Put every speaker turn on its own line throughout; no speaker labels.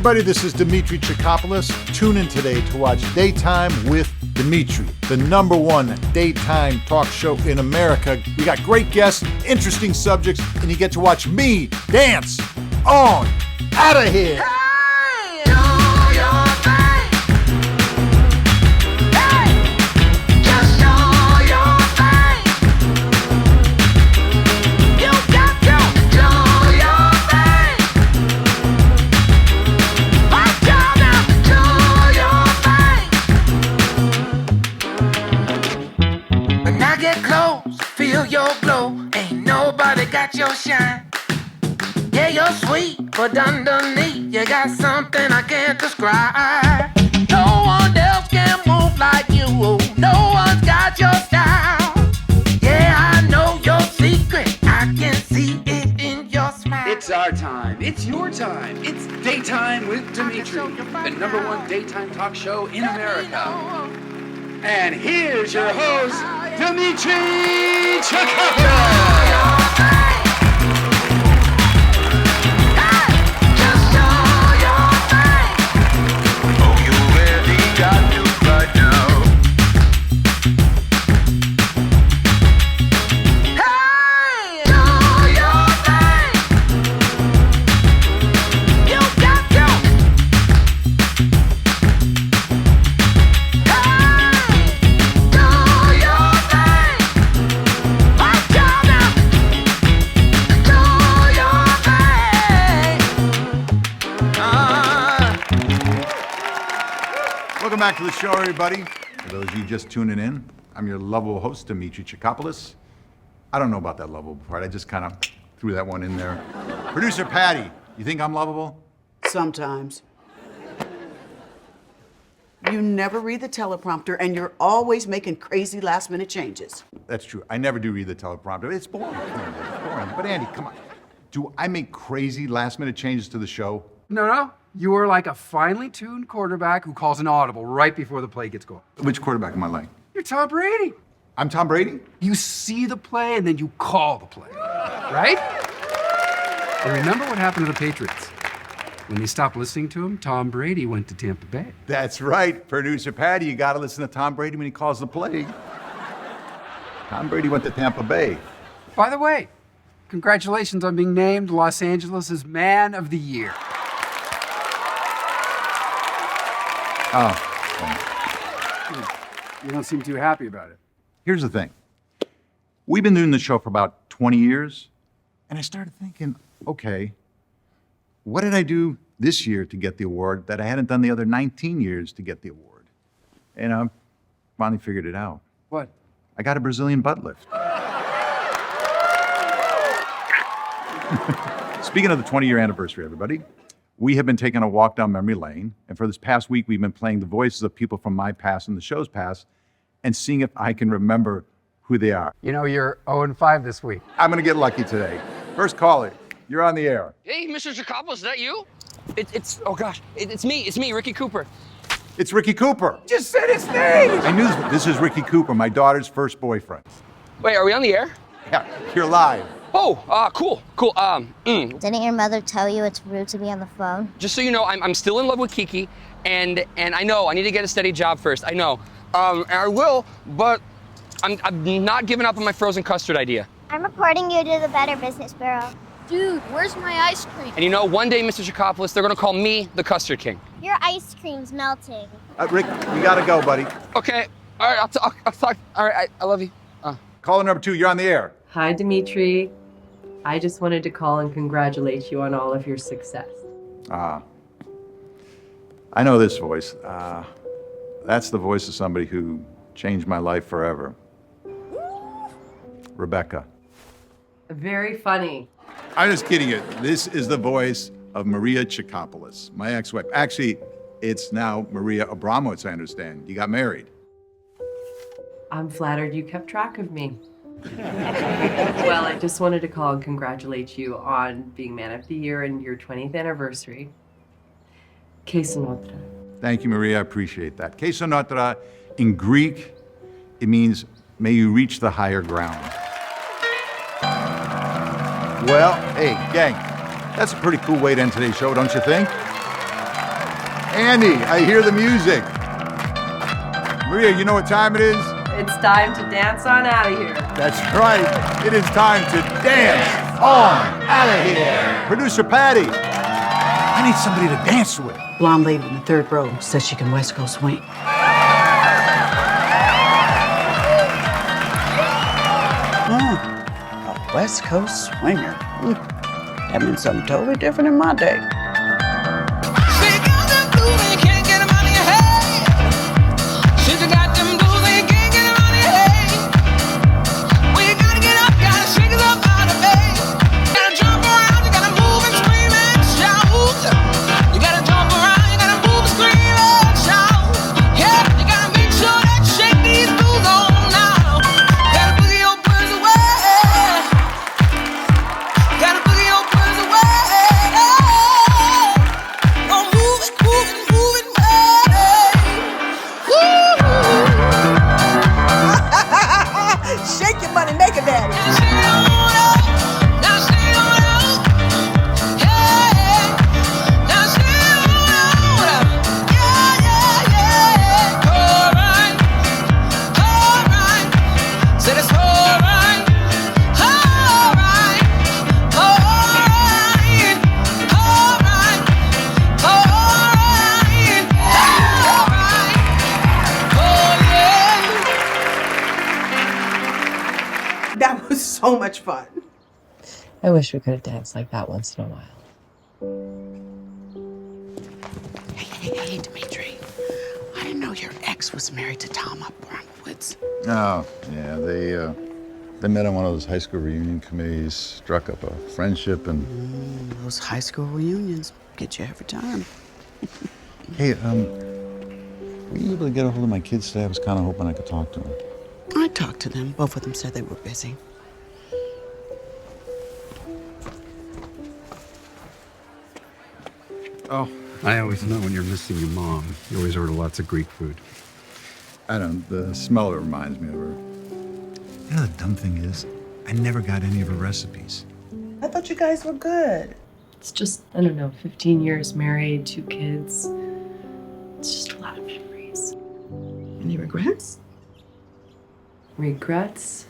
everybody, this is Demetri Chicopoulos. Tune in today to watch Daytime with Demetri, the #1 daytime talk show in America. We got great guests, interesting subjects, and you get to watch me dance on out of here.
Feel your glow, ain't nobody got your shine. Yeah, you're sweet, but underneath you got something I can't describe. No one else can move like you, no one's got your style. Yeah, I know your secret, I can see it in your smile.
It's our time, it's your time, it's Daytime with Demetri, the #1 daytime talk show in America. And here's your host, Demetri Chicopoulos.
Welcome back to the show, everybody. For those of you just tuning in, I'm your lovable host, Demetri Chicopoulos. I don't know about that lovable part. I just kind of threw that one in there. Producer Patty, you think I'm lovable?
Sometimes. You never read the teleprompter, and you're always making crazy last-minute changes.
That's true. I never do read the teleprompter. It's boring. It's boring. But Andy, come on. Do I make crazy last-minute changes to the show?
No. You are like a finely tuned quarterback who calls an audible right before the play gets going.
Which quarterback am I like?
You're Tom Brady.
I'm Tom Brady?
You see the play and then you call the play, right? And remember what happened to the Patriots? When they stopped listening to him, Tom Brady went to Tampa Bay.
That's right. Producer Patty, you got to listen to Tom Brady when he calls the play. Tom Brady went to Tampa Bay.
By the way, congratulations on being named Los Angeles' Man of the Year.
Oh.
You don't seem too happy about it.
Here's the thing. We've been doing the show for about 20 years, and I started thinking, okay, what did I do this year to get the award that I hadn't done the other 19 years to get the award? And I finally figured it out.
What?
I got a Brazilian butt lift. Speaking of the 20-year anniversary, everybody, we have been taking a walk down memory lane, and for this past week, we've been playing the voices of people from my past and the show's past, and seeing if I can remember who they are.
You know, you're 0-5 this week.
I'm gonna get lucky today. First caller, you're on the air.
Hey, Mr. Chicopoulos, is that you? It's me, Ricky Cooper.
It's Ricky Cooper.
Just said his name!
I knew this is Ricky Cooper, my daughter's first boyfriend.
Wait, are we on the air?
Yeah, you're live.
Oh, cool.
Didn't your mother tell you it's rude to be on the phone?
Just so you know, I'm still in love with Kiki, and I know I need to get a steady job first. I know, and I will, but I'm not giving up on my frozen custard idea.
I'm reporting you to the Better Business Bureau.
Dude, where's my ice cream?
And you know, one day, Mr. Chicopoulos, they're gonna call me the Custard King.
Your ice cream's melting.
Rick, we gotta go, buddy.
Okay, all right, I'll talk. All right, I love you.
Caller number 2, you're on the air.
Hi, Demetri. I just wanted to call and congratulate you on all of your success.
I know this voice. That's the voice of somebody who changed my life forever. Rebecca.
Very funny.
I'm just kidding you. This is the voice of Maria Chicopoulos, my ex-wife. Actually, it's now Maria Abramowitz, I understand. You got married.
I'm flattered you kept track of me. Well, I just wanted to call and congratulate you on being Man of the Year and your 20th anniversary. Que Sinotra.
Thank you, Maria. I appreciate that. Que Sinotra, in Greek, it means, may you reach the higher ground. Well, hey, gang, that's a pretty cool way to end today's show, don't you think? Andy, I hear the music. Maria, you know what time it is?
It's time to dance on out of here.
That's right. It is time to dance on out of here. Producer Patty, I need somebody to dance with.
Blonde lady in the third row says she can West Coast swing. A West Coast swinger. That means something totally different in my day. Shake your money, make it daddy. That was so much fun.
I wish we could have danced like that once in a while.
Hey, Demetri. I didn't know your ex was married to Tom Abramowitz.
Oh, yeah, they met on one of those high school reunion committees, struck up a friendship, and...
Those high school reunions get you every time.
Hey, were you able to get a hold of my kids today? I was kind of hoping I could talk to them.
I talked to them. Both of them said they were busy.
Oh,
I always know when you're missing your mom. You always order lots of Greek food.
I don't, the smell of it reminds me of her. You know, the dumb thing is, I never got any of her recipes.
I thought you guys were good.
It's just, I don't know, 15 years married, 2 kids. It's just a lot of memories.
Any regrets?
Regrets?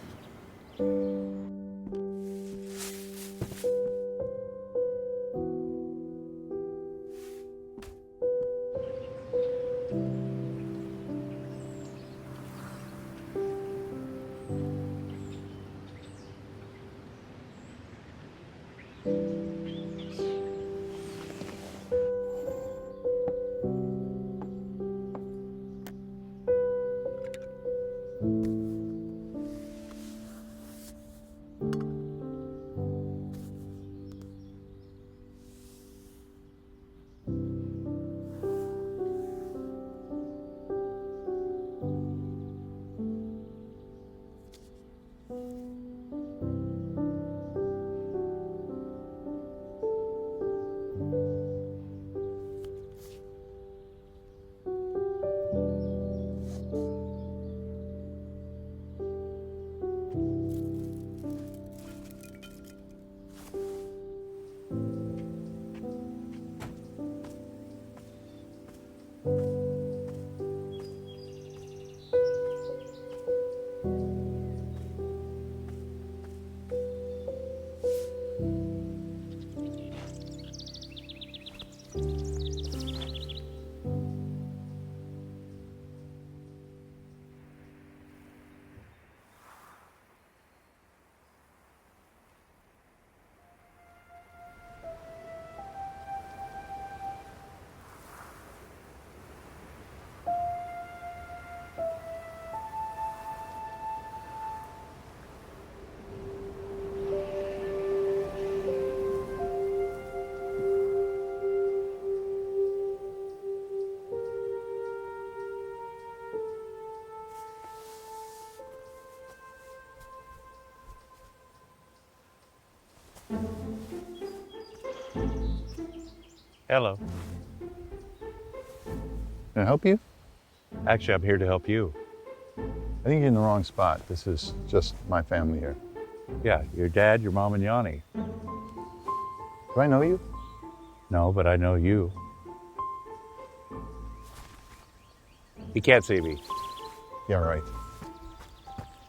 Hello.
Can I help you?
Actually, I'm here to help you.
I think you're in the wrong spot. This is just my family here.
Yeah, your dad, your mom, and Yanni.
Do I know you?
No, but I know you. He can't see me.
Yeah, right.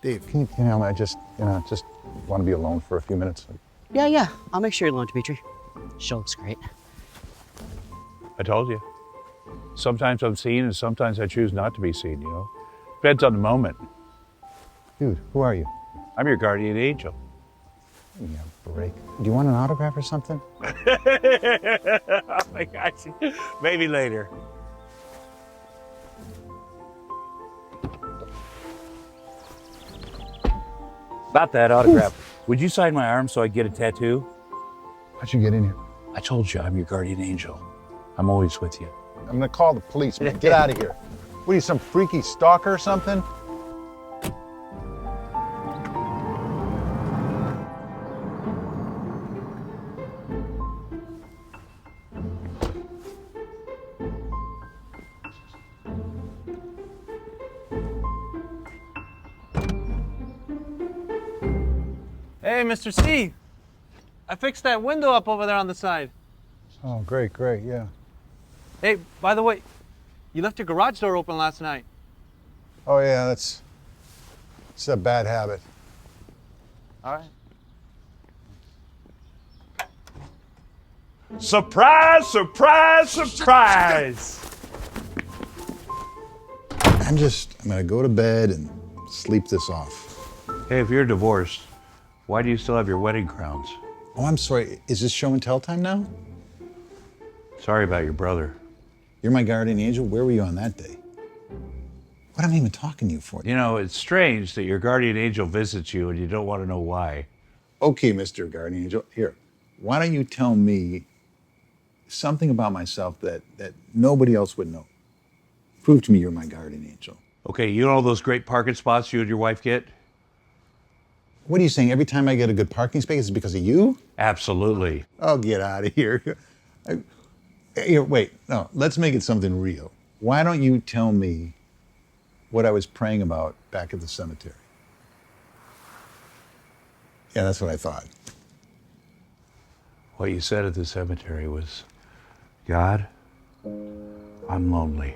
Dave, can you help me? I just want to be alone for a few minutes.
Yeah. I'll make sure you're alone, Demetri. She looks great.
I told you. Sometimes I'm seen and sometimes I choose not to be seen, you know? Depends on the moment.
Dude, who are you?
I'm your guardian angel.
Give me a break. Do you want an autograph or something?
Oh my gosh. Maybe later. About that autograph. Would you sign my arm so I get a tattoo?
How'd you get in here?
I told you, I'm your guardian angel. I'm always with you.
I'm gonna call the police, man. Get out of here. What are you, some freaky stalker or something?
Hey, Mr. C. I fixed that window up over there on the side.
Oh, great, yeah.
Hey, by the way, you left your garage door open last night.
Oh, yeah, it's a bad habit.
All right.
Surprise, surprise, surprise!
I'm gonna go to bed and sleep this off.
Hey, if you're divorced, why do you still have your wedding crowns?
Oh, I'm sorry. Is this show and tell time now?
Sorry about your brother.
You're my guardian angel. Where were you on that day? What am I even talking to you for?
You know, it's strange that your guardian angel visits you and you don't want to know why.
Okay, Mr. Guardian Angel, here. Why don't you tell me something about myself that nobody else would know? Prove to me you're my guardian angel.
Okay, you know those great parking spots you and your wife get?
What are you saying? Every time I get a good parking space, it's because of you?
Absolutely.
Oh, get out of here. Here, wait. No, let's make it something real. Why don't you tell me what I was praying about back at the cemetery? Yeah, that's what I thought.
What you said at the cemetery was, God, I'm lonely.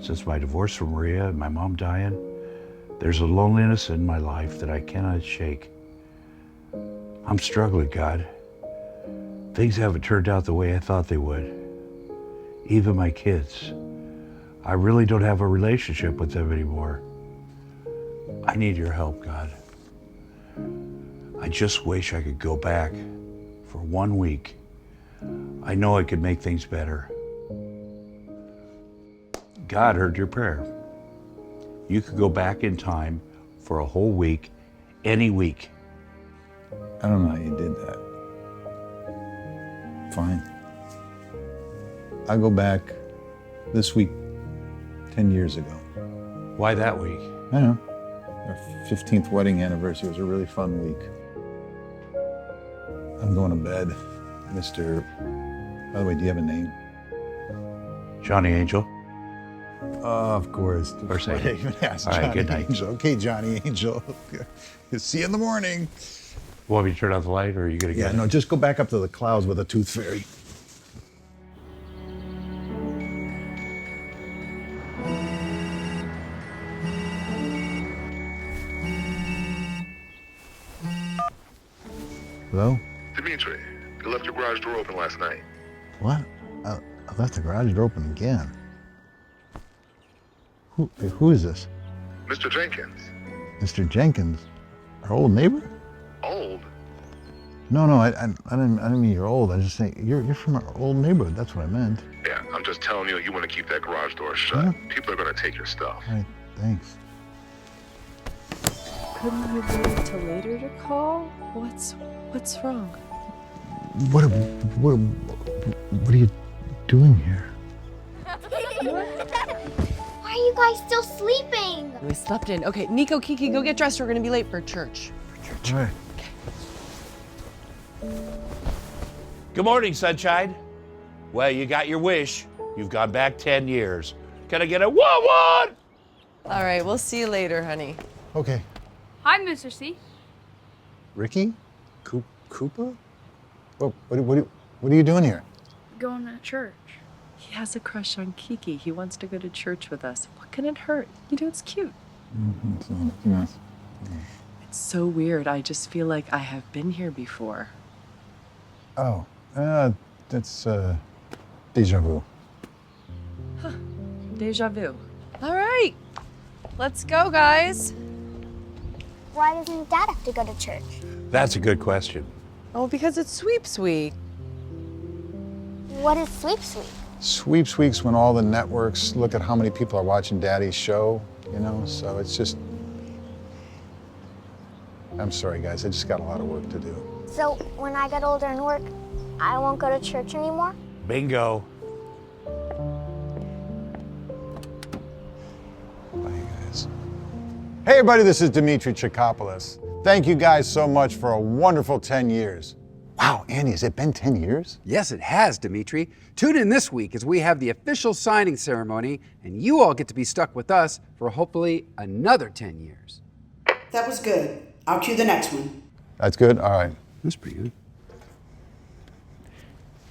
Since my divorce from Maria and my mom dying, there's a loneliness in my life that I cannot shake. I'm struggling, God. Things haven't turned out the way I thought they would. Even my kids. I really don't have a relationship with them anymore. I need your help, God. I just wish I could go back for 1 week. I know I could make things better. God heard your prayer. You could go back in time for a whole week, any week.
I don't know how you did that. Fine. I'll go back this week 10 years ago.
Why that week?
I know. Our 15th wedding anniversary was a really fun week. I'm going to bed, Mr. By the way, do you have a name?
Johnny Angel.
Of course.
Or say
Why even ask
all right,
Johnny
good night.
Angel. Okay, Johnny Angel. See you in the morning.
Want me to turn out the light, or are you gonna get
Yeah,
it?
no, just go back up to the clouds with a tooth fairy. Hello?
Demetri, you left your garage door open last night.
What? I left the garage door open again. Who is this?
Mr. Jenkins.
Mr. Jenkins? Our old neighbor?
Old?
No, I didn't mean you're old. I was just saying, you're from our old neighborhood. That's what I meant.
Yeah, I'm just telling you, you want to keep that garage door shut.
Huh?
People are going to take your stuff.
All right, thanks.
Couldn't you wait till later to call? What's wrong?
What are you doing here?
Why are you guys still sleeping?
We slept in. Okay, Nico, Kiki, go get dressed. We're gonna be late for church.
All right.
Good morning, sunshine. Well, you got your wish. You've gone back 10 years. Can I get a what?
All right, we'll see you later, honey.
Okay.
Hi, Mr. C.
Ricky? Koopa? What are you doing here?
Going to church.
He has a crush on Kiki. He wants to go to church with us. What can it hurt? You know, it's cute. It's so weird. I just feel like I have been here before.
Oh, that's deja vu.
Huh. Deja vu.
All right, let's go, guys.
Why doesn't Dad have to go to church?
That's a good question.
Oh, because it's Sweeps Week.
What is Sweeps Week?
Sweeps weeks when all the networks look at how many people are watching Daddy's show, you know, so it's just... I'm sorry, guys, I just got a lot of work to do.
So when I get older and work, I won't go to church anymore?
Bingo.
Bye, guys. Hey, everybody, this is Demetri Chicopoulos. Thank you guys so much for a wonderful 10 years. Wow, Andy, has it been 10 years?
Yes, it has, Demetri. Tune in this week as we have the official signing ceremony, and you all get to be stuck with us for hopefully another 10 years.
That was good. I'll cue the next one.
That's good? All right.
That's pretty good.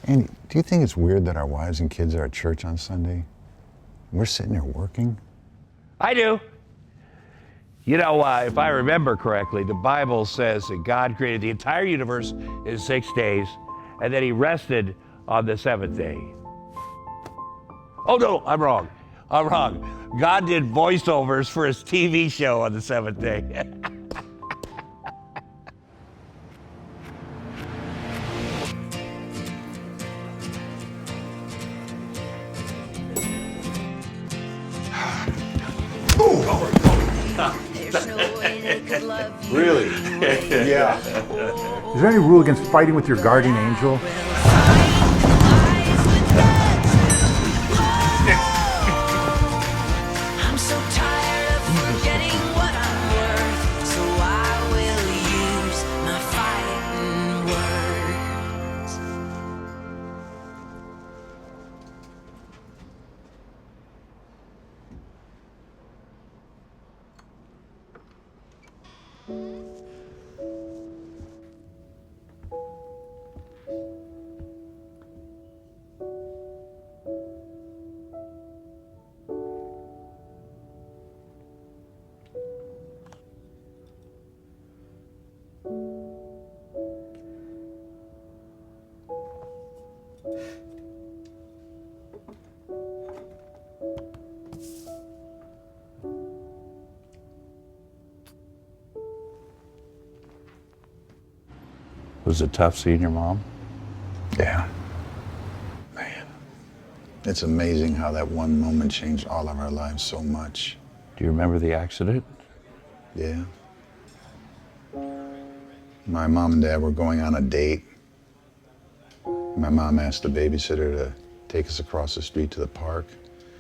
Andy, do you think it's weird that our wives and kids are at church on Sunday? We're sitting there working?
I do. You know, if I remember correctly, the Bible says that God created the entire universe in 6 days, and then he rested on the seventh day. Oh, no, I'm wrong. I'm wrong. God did voiceovers for his TV show on the seventh day.
Really? Yeah. Is there any rule against fighting with your guardian angel?
I'm so tired of forgetting what I'm worth, so I will use my fighting words.
Was it tough seeing your mom?
Yeah. Man. It's amazing how that one moment changed all of our lives so much.
Do you remember the accident?
Yeah. My mom and dad were going on a date. My mom asked the babysitter to take us across the street to the park.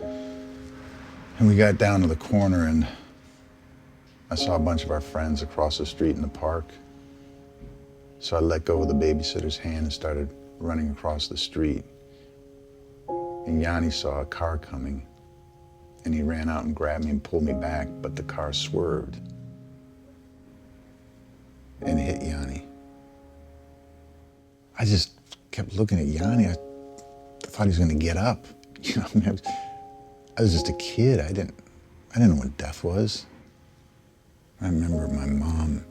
And we got down to the corner and I saw a bunch of our friends across the street in the park. So I let go of the babysitter's hand and started running across the street. And Yanni saw a car coming and he ran out and grabbed me and pulled me back, but the car swerved and hit Yanni. I just kept looking at Yanni. I thought he was gonna get up. You know, I was just a kid. I didn't know what death was. I remember my mom,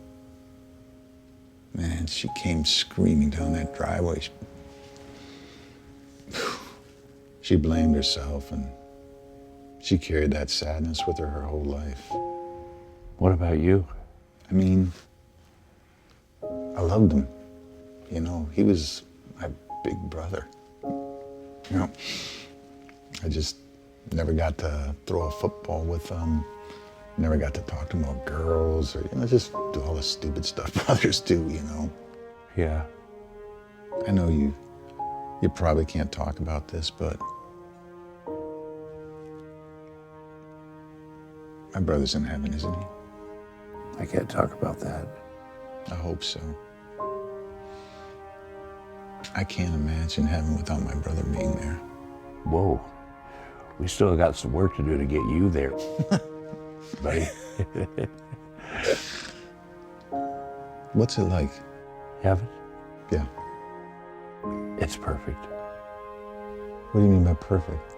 man, she came screaming down that driveway. She blamed herself and she carried that sadness with her whole life.
What about you?
I mean, I loved him. You know, he was my big brother. You know, I just never got to throw a football with him. Never got to talk to him about girls or, you know, just do all the stupid stuff brothers do, you know.
Yeah.
I know you probably can't talk about this, but my brother's in heaven, isn't he?
I can't talk about that.
I hope so. I can't imagine heaven without my brother being there.
Whoa. We still got some work to do to get you there, buddy.
What's it like?
Heaven?
Yeah.
It's perfect.
What do you mean by perfect?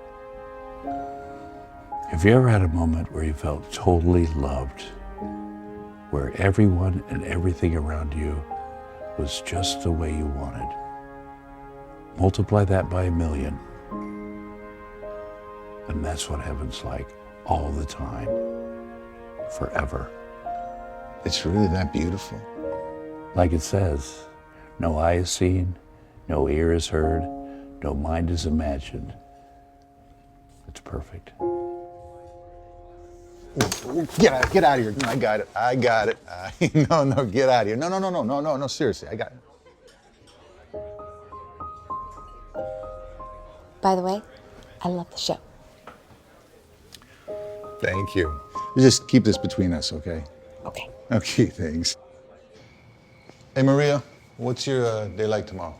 Have you ever had a moment where you felt totally loved? Where everyone and everything around you was just the way you wanted? Multiply that by 1,000,000. And that's what heaven's like all the time, forever.
It's really that beautiful?
Like it says, no eye is seen, no ear is heard, no mind is imagined. It's perfect.
Get out of here. I got it. No, get out of here. No, seriously, I got it.
By the way, I love the show.
Thank you. You just keep this between us, okay?
Okay.
Okay, thanks. Hey, Maria, what's your day like tomorrow?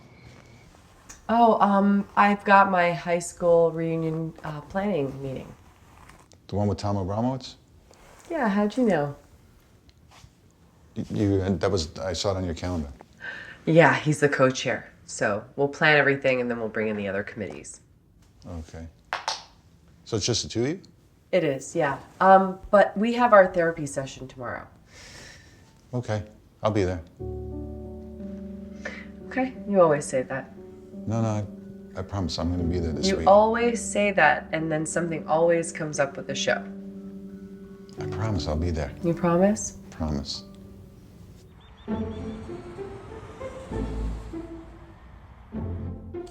Oh, I've got my high school reunion planning meeting.
The one with Tom Abramowitz?
Yeah, how'd you know?
I saw it on your calendar.
Yeah, he's the co-chair. So we'll plan everything and then we'll bring in the other committees.
Okay. So it's just the two of you?
It is, yeah. But we have our therapy session tomorrow.
Okay, I'll be there.
Okay, you always say that.
No, I promise I'm gonna be there this week.
You always say that, and then something always comes up with the show.
I promise I'll be there.
You promise?
Promise.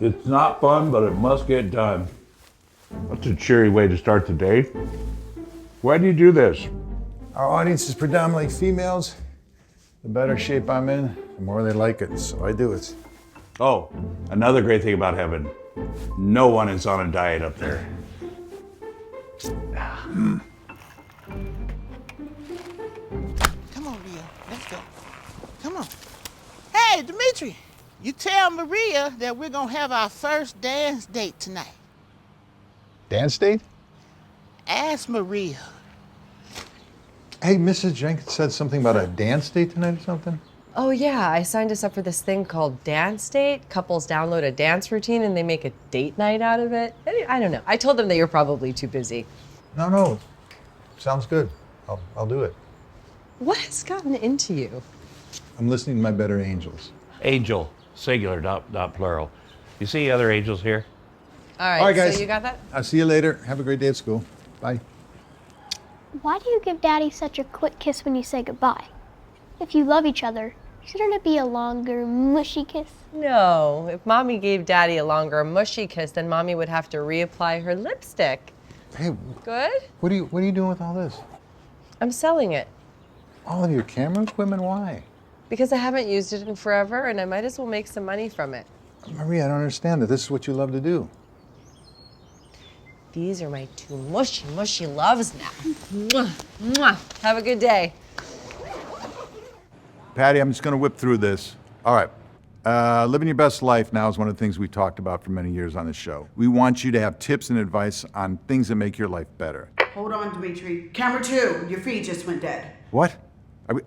It's not fun, but it must get done. That's a cheery way to start the day. Why do you do this?
Our audience is predominantly females. The better shape I'm in, the more they like it, so I do it.
Oh, another great thing about heaven. No one is on a diet up there.
Come on, Ria. Let's go. Come on. Hey, Demetri, you tell Maria that we're gonna have our first dance date tonight.
Dance date?
Ask Maria.
Hey, Mrs. Jenkins said something about a dance date tonight or something?
Oh yeah, I signed us up for this thing called Dance Date. Couples download a dance routine and they make a date night out of it. I don't know. I told them that you're probably too busy.
No. Sounds good. I'll do it.
What has gotten into you?
I'm listening to my better angels.
Angel, singular, not plural. You see other angels here?
All right,
All right, guys.
so you got that?
I'll see you later. Have a great day at school. Bye.
Why do you give Daddy such a quick kiss when you say goodbye? If you love each other, shouldn't it be a longer, mushy kiss?
No, if Mommy gave Daddy a longer, mushy kiss, then Mommy would have to reapply her lipstick.
Hey,
Good?
what are you doing with all this?
I'm selling it.
All of your camera equipment? Why?
Because I haven't used it in forever and I might as well make some money from it.
Maria, I don't understand that. This is what you love to do.
These are my two mushy loves now. Mwah, mwah. Have a good day.
Patty, I'm just going to whip through this. All right. Living your best life now is one of the things we talked about for many years on this show. We want you to have tips and advice on things that make your life better.
Hold on, Demetri. Camera 2, your feed just went dead.
What? Are we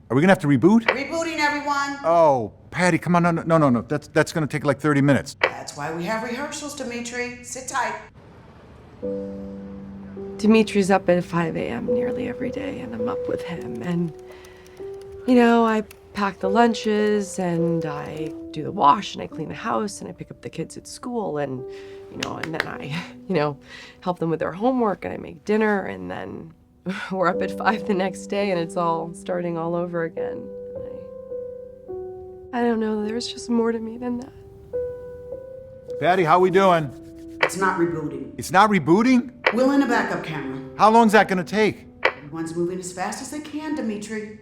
going to have to reboot?
Rebooting, everyone.
Oh, Patty, come on. No. That's going to take like 30 minutes.
That's why we have rehearsals, Demetri. Sit tight.
Demetri's up at 5 a.m. nearly every day, and I'm up with him. And, you know, I pack the lunches, and I do the wash, and I clean the house, and I pick up the kids at school, and, and then I, help them with their homework, and I make dinner, and then we're up at 5 the next day, and it's all starting all over again. I don't know, there's just more to me than that.
Patty, how we doing?
It's not rebooting.
It's not rebooting?
We'll in a backup camera.
How long's that going to take?
Everyone's moving as fast as they can, Demetri.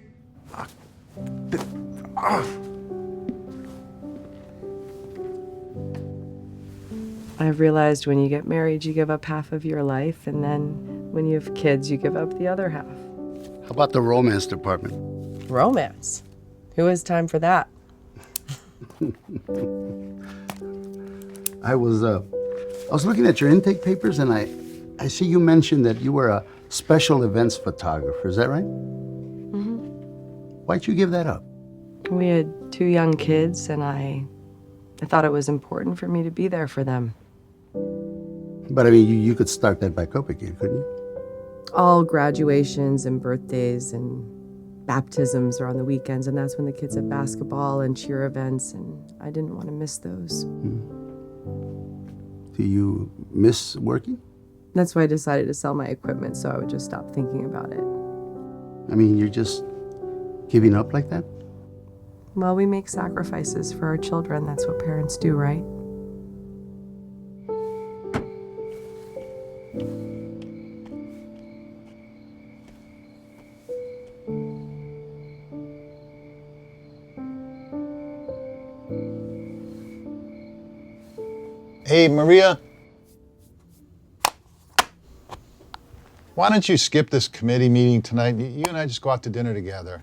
I've realized when you get married, you give up half of your life, and then when you have kids, you give up the other half.
How about the romance department?
Romance? Who has time for that?
I was looking at your intake papers, and I see you mentioned that you were a special events photographer. Is that right?
Mm-hmm.
Why'd you give that up?
We had 2 young kids, and I thought it was important for me to be there for them.
But I mean, you could start that back up again, couldn't you?
All graduations and birthdays and baptisms are on the weekends, and that's when the kids have basketball and cheer events, and I didn't want to miss those.
Do you miss working?
That's why I decided to sell my equipment so I would just stop thinking about it.
I mean, you're just giving up like that?
Well, we make sacrifices for our children. That's what parents do, right?
Hey, Maria. Why don't you skip this committee meeting tonight? You and I just go out to dinner together.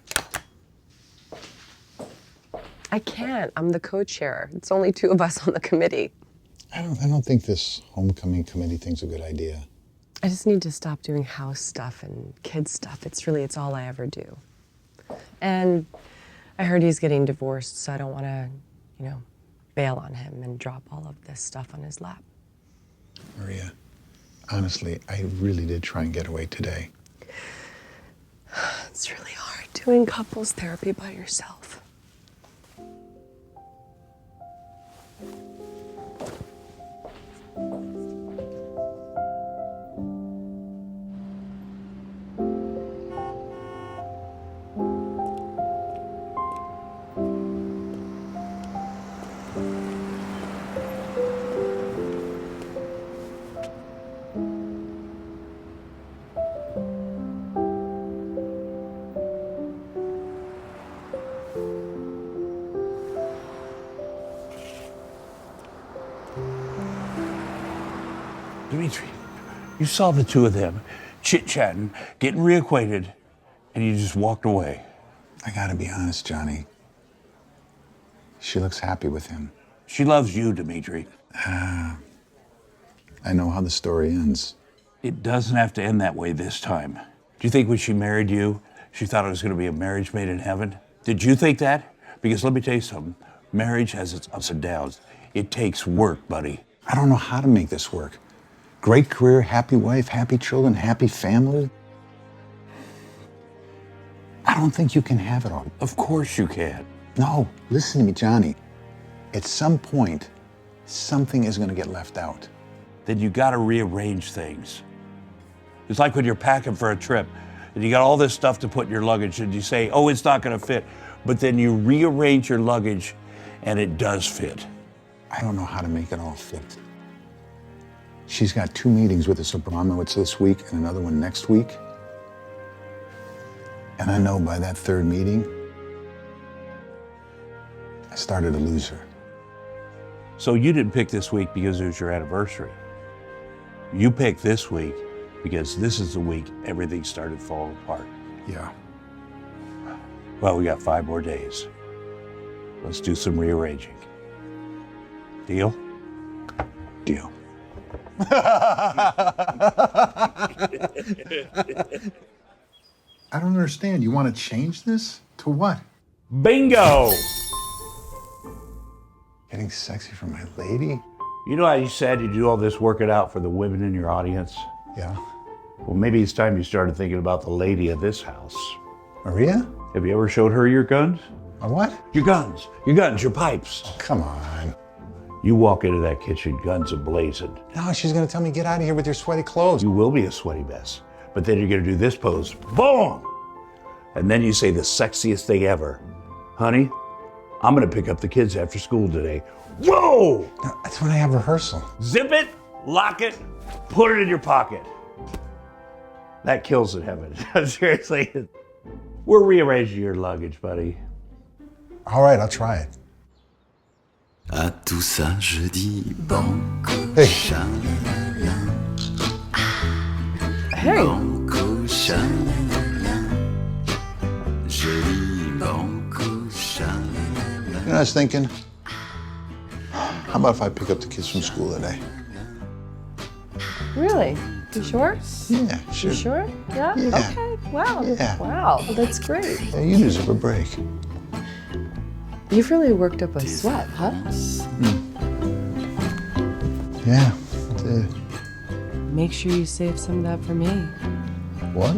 I can't. I'm the co-chair. It's only 2 of us on the committee.
I don't think this homecoming committee thing's a good idea.
I just need to stop doing house stuff and kid stuff. It's all I ever do. And I heard he's getting divorced, so I don't want to, bail on him and drop all of this stuff on his lap.
Maria, honestly, I really did try and get away today.
It's really hard doing couples therapy by yourself.
Demetri, you saw the 2 of them chit-chatting, getting reacquainted, and you just walked away.
I gotta be honest, Johnny. She looks happy with him.
She loves you, Demetri.
I know how the story ends.
It doesn't have to end that way this time. Do you think when she married you, she thought it was going to be a marriage made in heaven? Did you think that? Because let me tell you something. Marriage has its ups and downs. It takes work, buddy.
I don't know how to make this work. Great career, happy wife, happy children, happy family. I don't think you can have it all.
Of course you can.
No, listen to me, Johnny. At some point, something is going to get left out.
Then you got to rearrange things. It's like when you're packing for a trip and you got all this stuff to put in your luggage and you say, oh, it's not going to fit. But then you rearrange your luggage and it does fit.
I don't know how to make it all fit. She's got 2 meetings with the Sobramovits this week and another one next week. And I know by that 3rd meeting, I started to lose her.
So you didn't pick this week because it was your anniversary. You picked this week because this is the week everything started falling apart.
Yeah.
Well, we got 5 more days. Let's do some rearranging. Deal?
Deal. I don't understand. You want to change this? To what?
Bingo!
Getting sexy for my lady?
You know how you said you do all this working out for the women in your audience?
Yeah.
Well, maybe it's time you started thinking about the lady of this house.
Maria?
Have you ever showed her your guns?
My what?
Your guns, your pipes.
Oh, come on.
You walk into that kitchen, guns a-blazing.
No, she's gonna tell me, get out of here with your sweaty clothes.
You will be a sweaty mess. But then you're gonna do this pose, boom! And then you say the sexiest thing ever. Honey, I'm gonna pick up the kids after school today. Whoa!
No, that's when I have rehearsal.
Zip it, lock it, put it in your pocket. That kills it, heaven. Seriously. We're rearranging your luggage, buddy.
All right, I'll try it.
À tout ça, je dis banco,
Hey.
chamalin.
Hey.
Banco, chamalin. Je dis banco, chamalin.
You know what I was thinking? How about if I pick up the kids from school today?
Really? You sure?
Yeah, sure.
You sure? Yeah?
Yeah.
Okay. Wow.
Yeah.
Wow. That's great.
Yeah, you deserve a break.
You've really worked up a sweat, huh?
Yeah, it did.
Make sure you save some of that for me.
What?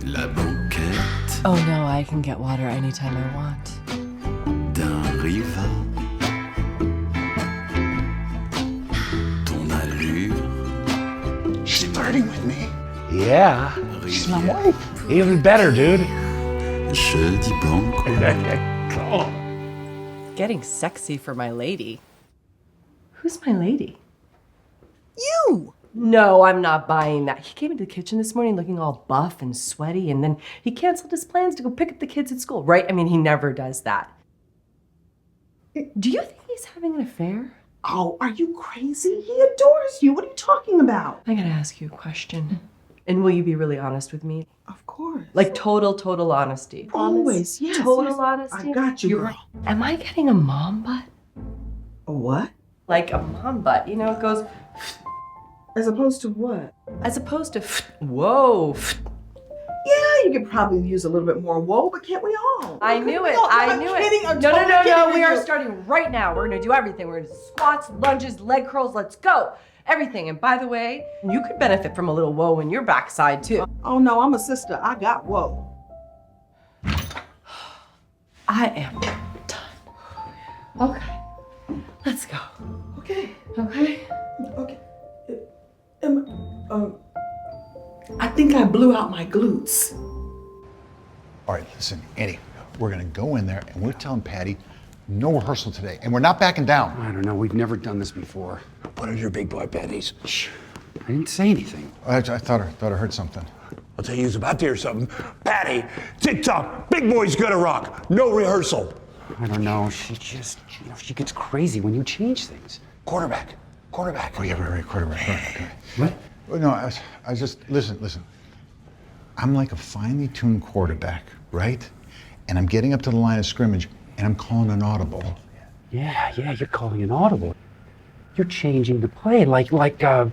La banquette
Oh no, I can get water anytime I want.
d'un rivin. Ton allure.
She's flirting with me.
Yeah.
She's my wife.
Even better, dude.
Je dis banco.
Getting sexy for my lady. Who's my lady?
You!
No, I'm not buying that. He came into the kitchen this morning looking all buff and sweaty, and then he canceled his plans to go pick up the kids at school, right? I mean, he never does that. Do you think he's having an affair?
Oh, are you crazy? He adores you. What are you talking about?
I gotta ask you a question. And will you be really honest with me?
Of course.
Like total honesty. Promise?
Always, yes.
Total
yes.
honesty?
I got you, girl.
Am I getting a mom butt?
A what?
Like a mom butt, you know, it goes...
As opposed to what?
As opposed to, whoa.
Yeah, you could probably use a little bit more whoa, but can't we all?
I knew it. I knew it. No. We are starting right now. We're gonna do everything. We're gonna do squats, lunges, leg curls. Let's go. Everything. And by the way, you could benefit from a little whoa in your backside too.
Oh no, I'm a sister. I got whoa.
I am done. Okay. Let's go.
Okay.
Okay.
Okay. I think I blew out my glutes.
All right, listen, Andy, we're gonna go in there and we're telling Patty no rehearsal today, and we're not backing down.
I don't know. We've never done this before.
What are your big boy panties?
Shh. I didn't say anything.
I thought I heard something.
I'll tell you who's about to hear something. Patty, TikTok, big boy's gonna rock. No rehearsal.
I don't know. She just, she gets crazy when you change things.
Quarterback.
Oh yeah, right, quarterback. Right.
What?
Well, no, I was just listen. I'm like a finely tuned quarterback, right? And I'm getting up to the line of scrimmage, and I'm calling an audible.
Yeah, you're calling an audible. You're changing the play like
Tom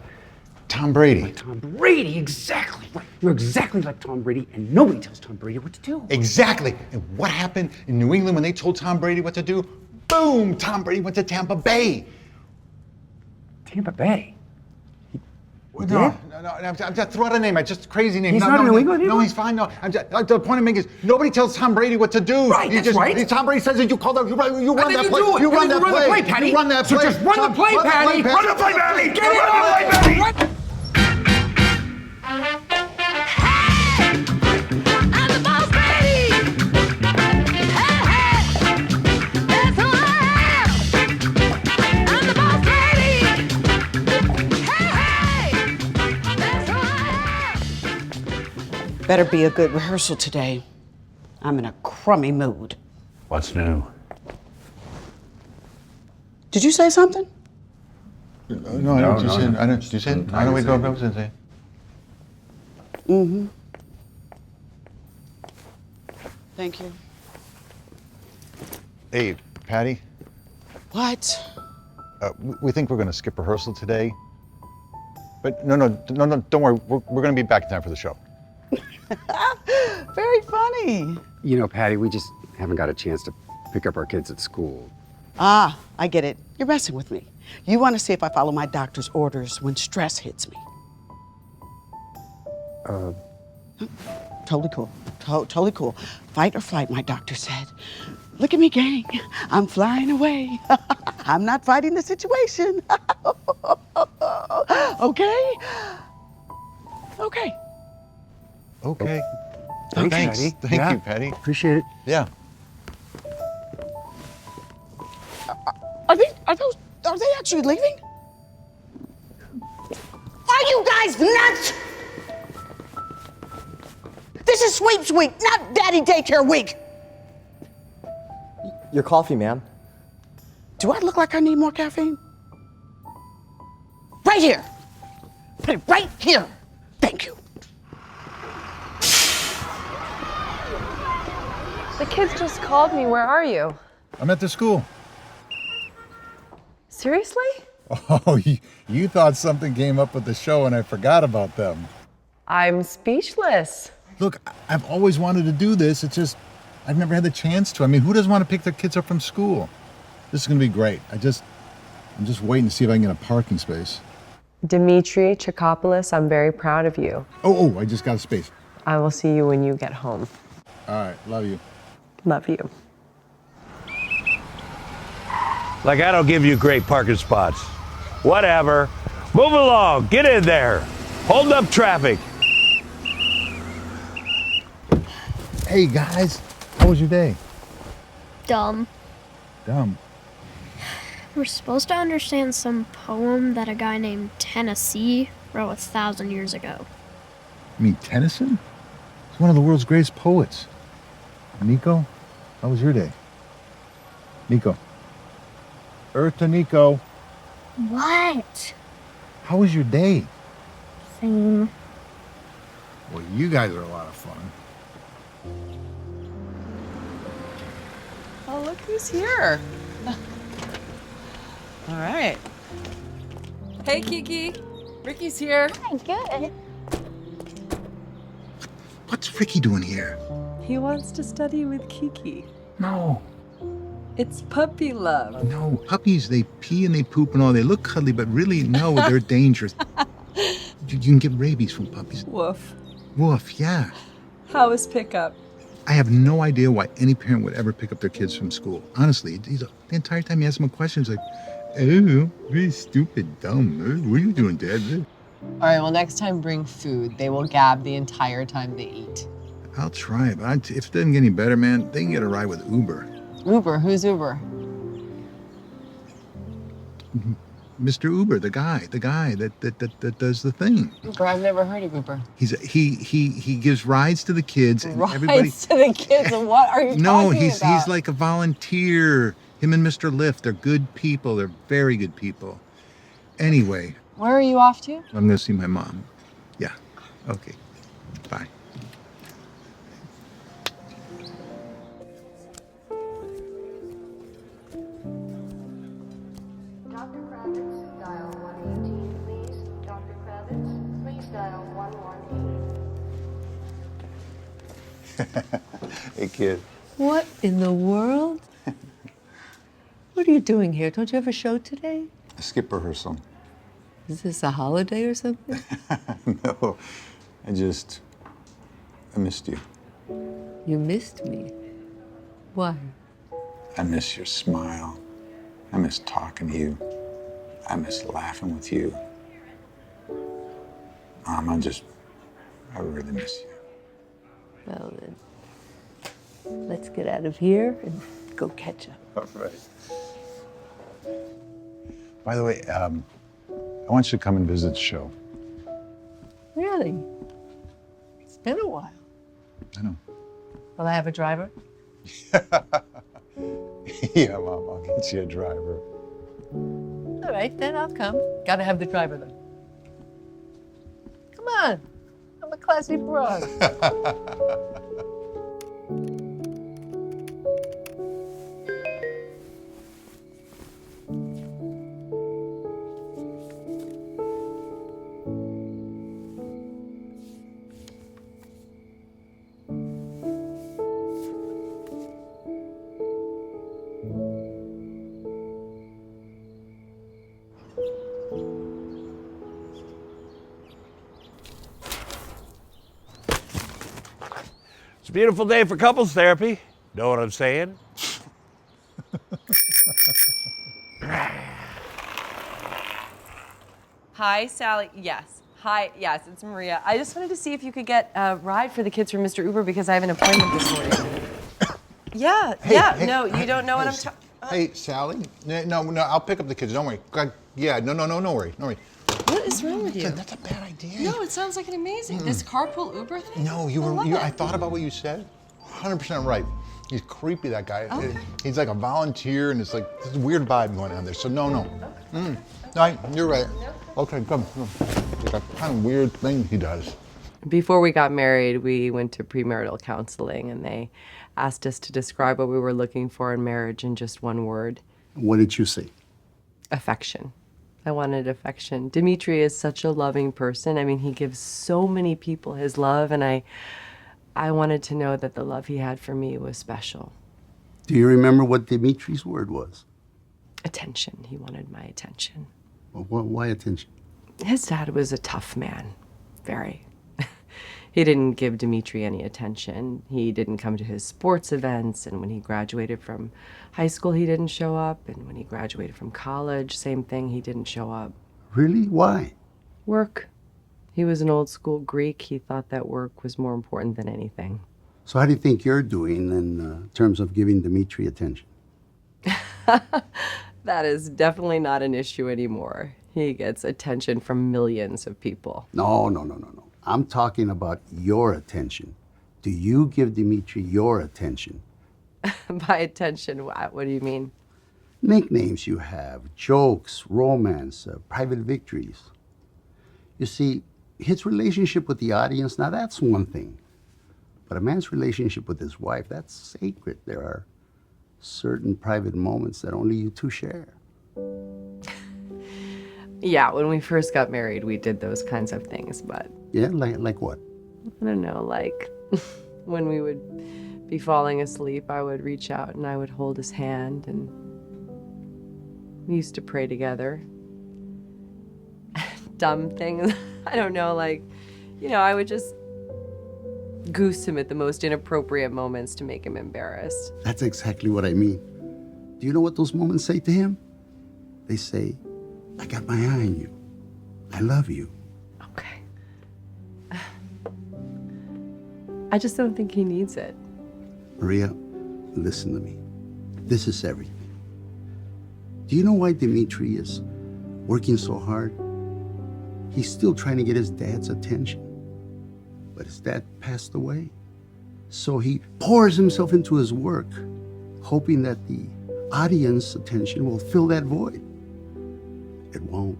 Brady.
Like Tom Brady, exactly. Right. You're exactly like Tom Brady, and nobody tells Tom Brady what to do.
Exactly. And what happened in New England when they told Tom Brady what to do? Boom! Tom Brady went to Tampa Bay.
Tampa Bay?
No, I'm just throw out a name. I just crazy name.
He's
no,
not in New England?
No, he's fine. No, the point I'm making is nobody tells Tom Brady what to do.
Right, that's right.
Tom Brady says that you call that. You run that play.
You run that play, Patty.
You run that play.
So just run the play, Patty.
Run the play, Patty.
Get it on the play, Patty.
I'm the boss lady. Hey, that's who I am. I'm the boss lady. Hey, that's who I am.
Better be a good rehearsal today. I'm in a crummy mood.
What's new?
Did you say something?
No, I don't. You said. I don't. You said. I don't. Wait, go. What did I say?
Mm-hmm. Thank you.
Hey, Patty.
What?
We think we're going to skip rehearsal today. But no, don't worry. We're going to be back in time for the show.
Very funny.
You know, Patty, we just haven't got a chance to pick up our kids at school.
Ah, I get it. You're messing with me. You want to see if I follow my doctor's orders when stress hits me. Totally cool. Totally cool. Fight or flight, my doctor said. Look at me, gang. I'm flying away. I'm not fighting the situation. Okay? Okay.
Okay.
Thanks,
Thanks.
Patty.
Thank you, Patty.
Appreciate it.
Yeah.
Are they actually leaving? Are you guys nuts? This is sweeps week, not daddy daycare week.
Your coffee, ma'am.
Do I look like I need more caffeine? Right here. Put it right here. Thank you.
The kids just called me. Where are you?
I'm at the school.
Seriously?
Oh, you thought something came up with the show and I forgot about them.
I'm speechless.
Look, I've always wanted to do this. It's just, I've never had the chance to. I mean, who doesn't want to pick their kids up from school? This is going to be great. I'm just waiting to see if I can get a parking space.
Demetri Chicopoulos, I'm very proud of you.
Oh, I just got a space.
I will see you when you get home.
All right, love you.
Love you.
Like I don't give you great parking spots. Whatever. Move along. Get in there. Hold up traffic.
Hey, guys. How was your day?
Dumb.
Dumb.
We're supposed to understand some poem that a guy named Tennessee wrote 1,000 years ago.
You mean Tennyson? He's one of the world's greatest poets. Nico, how was your day? Nico. Earth to Nico.
What?
How was your day?
Same.
Well, you guys are a lot of fun.
Oh, look who's here.
All right.
Hey, Kiki. Ricky's here.
Hi, good.
What's Ricky doing here?
He wants to study with Kiki.
No.
It's puppy love.
No, puppies, they pee and they poop and all. They look cuddly, but really, no, they're dangerous. You can get rabies from puppies.
Woof.
Woof, yeah.
How was pickup?
I have no idea why any parent would ever pick up their kids from school. Honestly, the entire time you ask them a question, it's like, oh, really stupid, dumb. What are you doing, Dad?
All right, well, next time bring food. They will gab the entire time they eat.
I'll try, but if it doesn't get any better, man, they can get a ride with Uber.
Uber? Who's Uber?
Mr. Uber, the guy that does the thing.
Uber? I've never heard of Uber.
He gives rides to the kids. And everybody...
Rides to the kids? What are you
No,
talking about?
he's like a volunteer. Him and Mr. Lyft, they're good people. They're very good people. Anyway.
Where are you off to?
I'm gonna see my mom. Yeah. Okay. Bye.
Dr. Kravitz, dial 118, please. Dr. Kravitz, please dial 118.
Hey, kid.
What in the world? What are you doing here? Don't you have a show today?
Skip rehearsal.
Is this a holiday or something?
No, I missed you.
You missed me. Why?
I miss your smile. I miss talking to you. I miss laughing with you. Mom, I really miss you.
Well then, let's get out of here and go catch up.
All right. By the way, I want you to come and visit the show.
Really? It's been a while.
I know.
Will I have a driver?
Yeah, Mom, I'll get you a driver.
All right, then I'll come. Gotta have the driver though. Come on. I'm a classy broad.
It's a beautiful day for couples therapy. Know what I'm saying?
Hi, Sally. Yes. Hi. Yes, it's Maria. I just wanted to see if you could get a ride for the kids from Mr. Uber because I have an appointment this morning. Yeah.
Hey,
no, you don't know what I'm talking.
Hey, Sally. No, I'll pick up the kids. Don't worry. Yeah, no worry.
What is wrong with you?
That's a bad idea.
No, it sounds like an amazing. This carpool Uber thing.
No, I thought about what you said. 100% right. He's creepy, that guy.
Okay.
He's like a volunteer, and it's like this weird vibe going on there. So no. No, you're right. Okay, come. It's like a kind of weird thing he does.
Before we got married, we went to premarital counseling, and they asked us to describe what we were looking for in marriage in just one word.
What did you say?
Affection. I wanted affection. Demetri is such a loving person. I mean, he gives so many people his love, and I wanted to know that the love he had for me was special.
Do you remember what Demetri's word was?
Attention. He wanted my attention.
Well, why attention?
His dad was a tough man, very. He didn't give Demetri any attention. He didn't come to his sports events, and when he graduated from high school, he didn't show up, and when he graduated from college, same thing, he didn't show up.
Really? Why?
Work. He was an old school Greek. He thought that work was more important than anything.
So how do you think you're doing in terms of giving Demetri attention?
That is definitely not an issue anymore. He gets attention from millions of people.
No. I'm talking about your attention. Do you give Demetri your attention?
By attention, what do you mean?
Nicknames you have, jokes, romance, private victories. You see, his relationship with the audience, now that's one thing. But a man's relationship with his wife, that's sacred. There are certain private moments that only you two share.
Yeah, when we first got married, we did those kinds of things, but...
Yeah, like what?
I don't know, like when we would be falling asleep, I would reach out and I would hold his hand, and we used to pray together. Dumb things. I don't know, like, I would just goose him at the most inappropriate moments to make him embarrassed.
That's exactly what I mean. Do you know what those moments say to him? They say, I got my eye on you. I love you.
Okay. I just don't think he needs it.
Maria, listen to me. This is everything. Do you know why Demetri is working so hard? He's still trying to get his dad's attention. But his dad passed away. So he pours himself into his work, hoping that the audience attention will fill that void. It won't.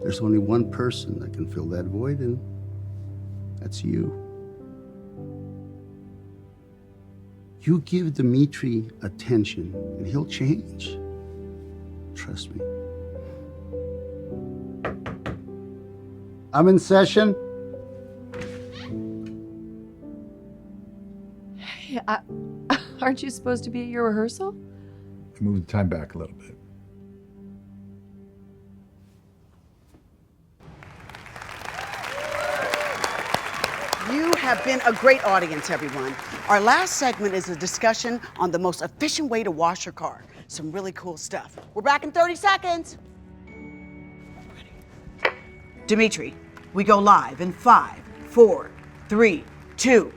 There's only one person that can fill that void, and that's you. You give Demetri attention, and he'll change. Trust me. I'm in session.
Hey, aren't you supposed to be at your rehearsal?
Move the time back a little bit.
You have been a great audience, everyone. Our last segment is a discussion on the most efficient way to wash your car. Some really cool stuff. We're back in 30 seconds. Demetri, we go live in 5, 4, 3, 2.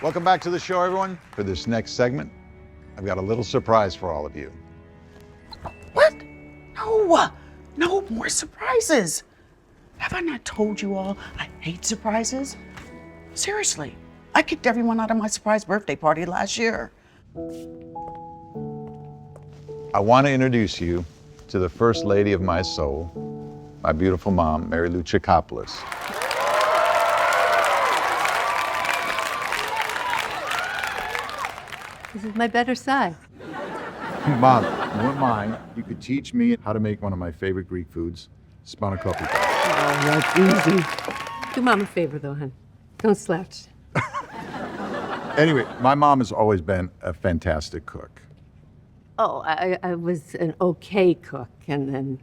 Welcome back to the show, everyone. For this next segment, I've got a little surprise for all of you.
What? No more surprises. Have I not told you all I hate surprises? Seriously, I kicked everyone out of my surprise birthday party last year.
I want to introduce you to the first lady of my soul, my beautiful mom, Mary Lou Chicopoulos.
This is my better side.
Mom, if you wouldn't mind, you could teach me how to make one of my favorite Greek foods, spanakopita.
Oh, that's easy. Do Mom a favor, though, hon. Don't slouch.
Anyway, my mom has always been a fantastic cook.
Oh, I was an okay cook, and then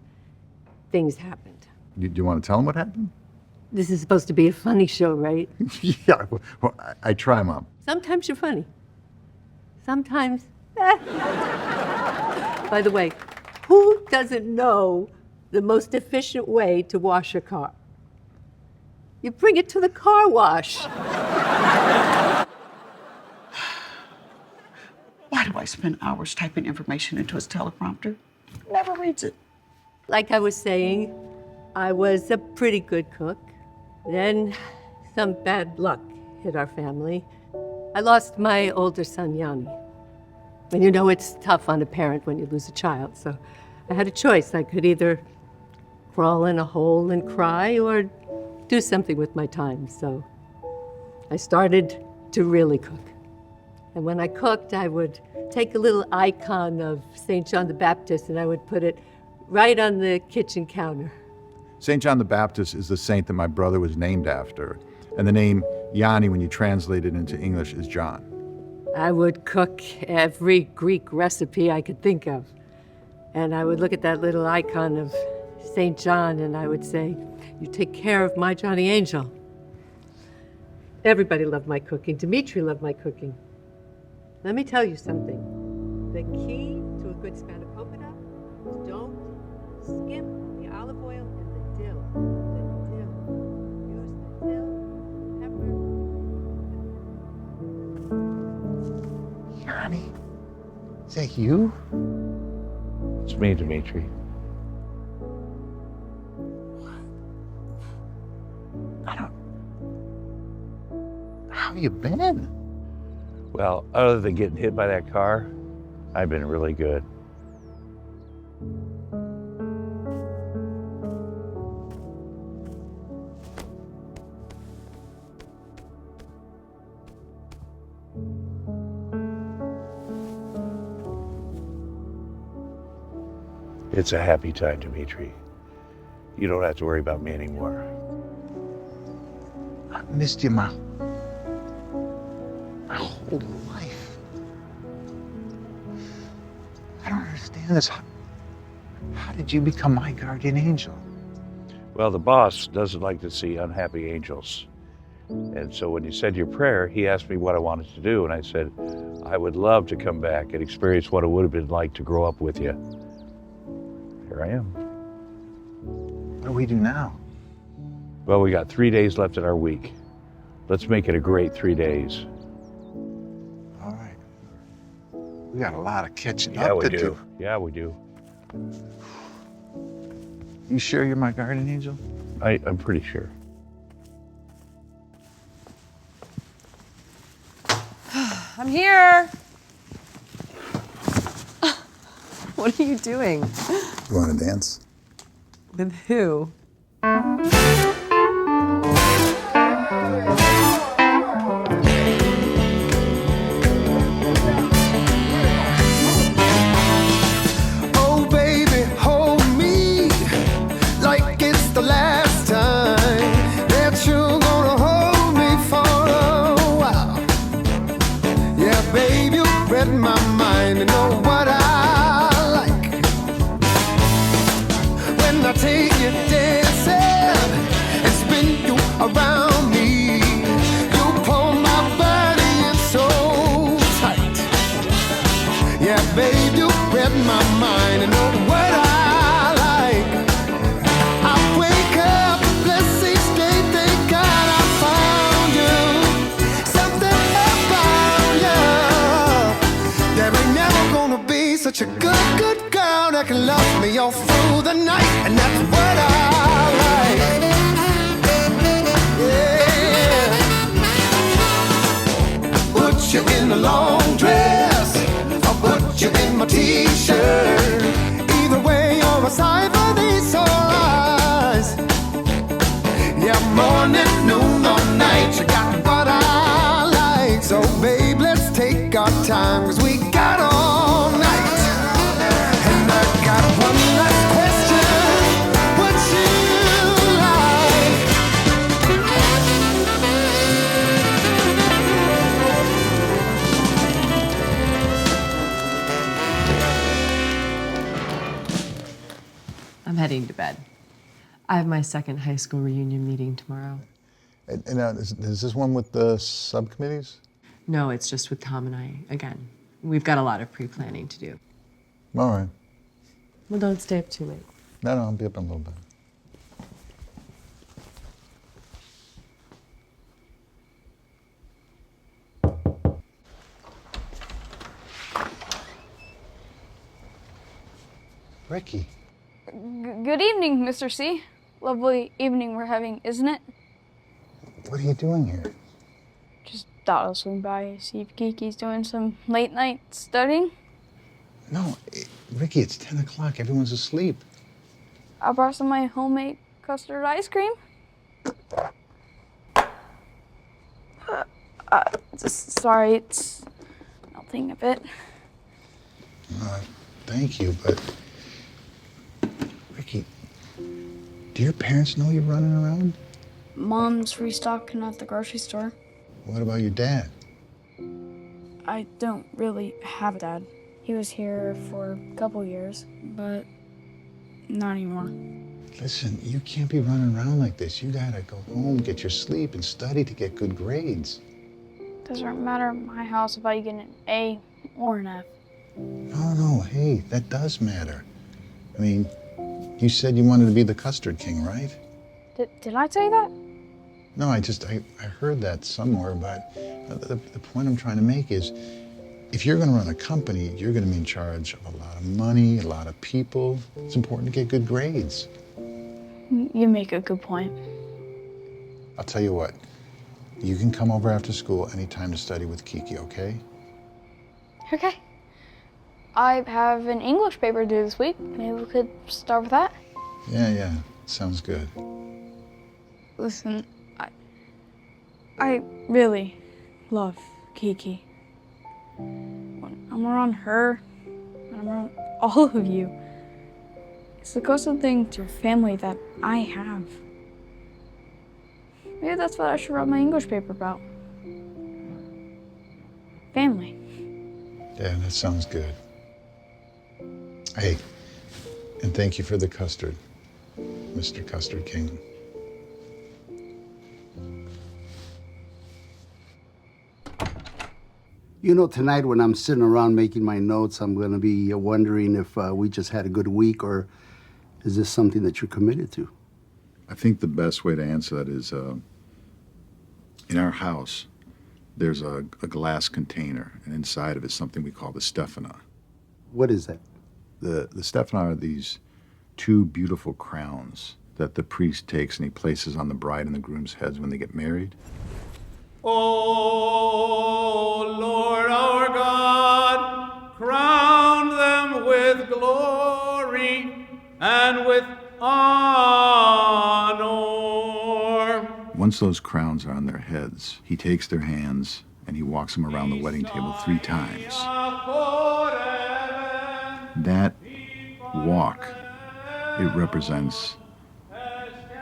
things happened.
Do you want to tell them what happened?
This is supposed to be a funny show, right?
Yeah, well, I try, Mom.
Sometimes you're funny. Sometimes, By the way, who doesn't know the most efficient way to wash a car? You bring it to the car wash.
Why do I spend hours typing information into his teleprompter? Never reads it.
Like I was saying, I was a pretty good cook. Then some bad luck hit our family. I lost my older son, Yanni. And you know it's tough on a parent when you lose a child, so I had a choice. I could either crawl in a hole and cry or do something with my time. So I started to really cook. And when I cooked, I would take a little icon of St. John the Baptist and I would put it right on the kitchen counter.
St. John the Baptist is the saint that my brother was named after. And the name Yanni, when you translate it into English, is John.
I would cook every Greek recipe I could think of. And I would look at that little icon of St. John, and I would say, you take care of my Johnny Angel. Everybody loved my cooking. Demetri loved my cooking. Let me tell you something. The key to a good spanakopita is don't skip the olive oil and the dill. The dill. Use the dill, pepper.
Johnny, is that you?
It's me, Demetri.
How you been?
Well, other than getting hit by that car, I've been really good. It's a happy time, Demetri. You don't have to worry about me anymore.
I missed you, my whole life. I don't understand this. How did you become my guardian angel?
Well, the boss doesn't like to see unhappy angels. And so when you said your prayer, he asked me what I wanted to do. And I said, I would love to come back and experience what it would have been like to grow up with you. Here I am.
What do we do now?
Well, we got 3 days left in our week. Let's make it a great 3 days.
All right. We got a lot of catching
Yeah,
up
we
to
do. Yeah, we do.
You sure you're my guardian angel?
I'm pretty sure.
I'm here. What are you doing?
You want to dance?
With who?
Oh, baby, hold me like it's the last time that you're gonna hold me for a while. Yeah, babe, you read my mind and know what I like. When I take you dancing and spin you around me, you pull my body in so tight. Yeah, babe, you read my mind and know what I like. I wake up, bless each day, thank God I found you. Something about you. There ain't never gonna be such a good girl that can love me all through the night, and that's what I like. Yeah. Put you in a long dress, I'll put you in my t-shirt. Either way, you're a sight for these sore eyes. Yeah, morning, noon, or night, you got what I like. So, babe, let's take our time, 'cause we got all night. And I got one last question. What you like?
I'm heading to bed. I have my second high school reunion meeting tomorrow.
And is this one with the subcommittees?
No, it's just with Tom and I again. We've got a lot of pre-planning to do.
All right.
Well, don't stay up too late.
No, I'll be up in a little bit. Ricky.
Good evening, Mr. C. Lovely evening we're having, isn't it?
What are you doing here?
Just thought I'll swing by, see if Kiki's doing some late night studying.
No, Ricky, it's 10 o'clock. Everyone's asleep.
I brought some of my homemade custard ice cream. Sorry, it's melting a bit.
Thank you, but... Ricky, do your parents know you're running around?
Mom's restocking at the grocery store.
What about your dad?
I don't really have a dad. He was here for a couple years, but not anymore.
Listen, you can't be running around like this. You gotta go home, get your sleep, and study to get good grades.
Doesn't matter at my house if I get an A or an F.
No, hey, that does matter. I mean, you said you wanted to be the custard king, right?
Did I say that?
No, I heard that somewhere, but the point I'm trying to make is, if you're gonna run a company, you're gonna be in charge of a lot of money, a lot of people. It's important to get good grades.
You make a good point.
I'll tell you what, you can come over after school anytime to study with Kiki, okay?
Okay. I have an English paper due this week. Maybe we could start with that.
Yeah, sounds good.
Listen, I really love Kiki. When I'm around her, when I'm around all of you, it's the closest thing to a family that I have. Maybe that's what I should write my English paper about. Family.
Yeah, that sounds good. Hey, and thank you for the custard, Mr. Custard King.
You know, tonight when I'm sitting around making my notes, I'm going to be wondering if we just had a good week, or is this something that you're committed to?
I think the best way to answer that is, in our house, there's a glass container, and inside of it is something we call the Stephana.
What is that?
The Stephana are these two beautiful crowns that the priest takes and he places on the bride and the groom's heads when they get married.
O Lord our God, crown them with glory and with honor.
Once those crowns are on their heads, he takes their hands and he walks them around the wedding table 3 times. That walk, it represents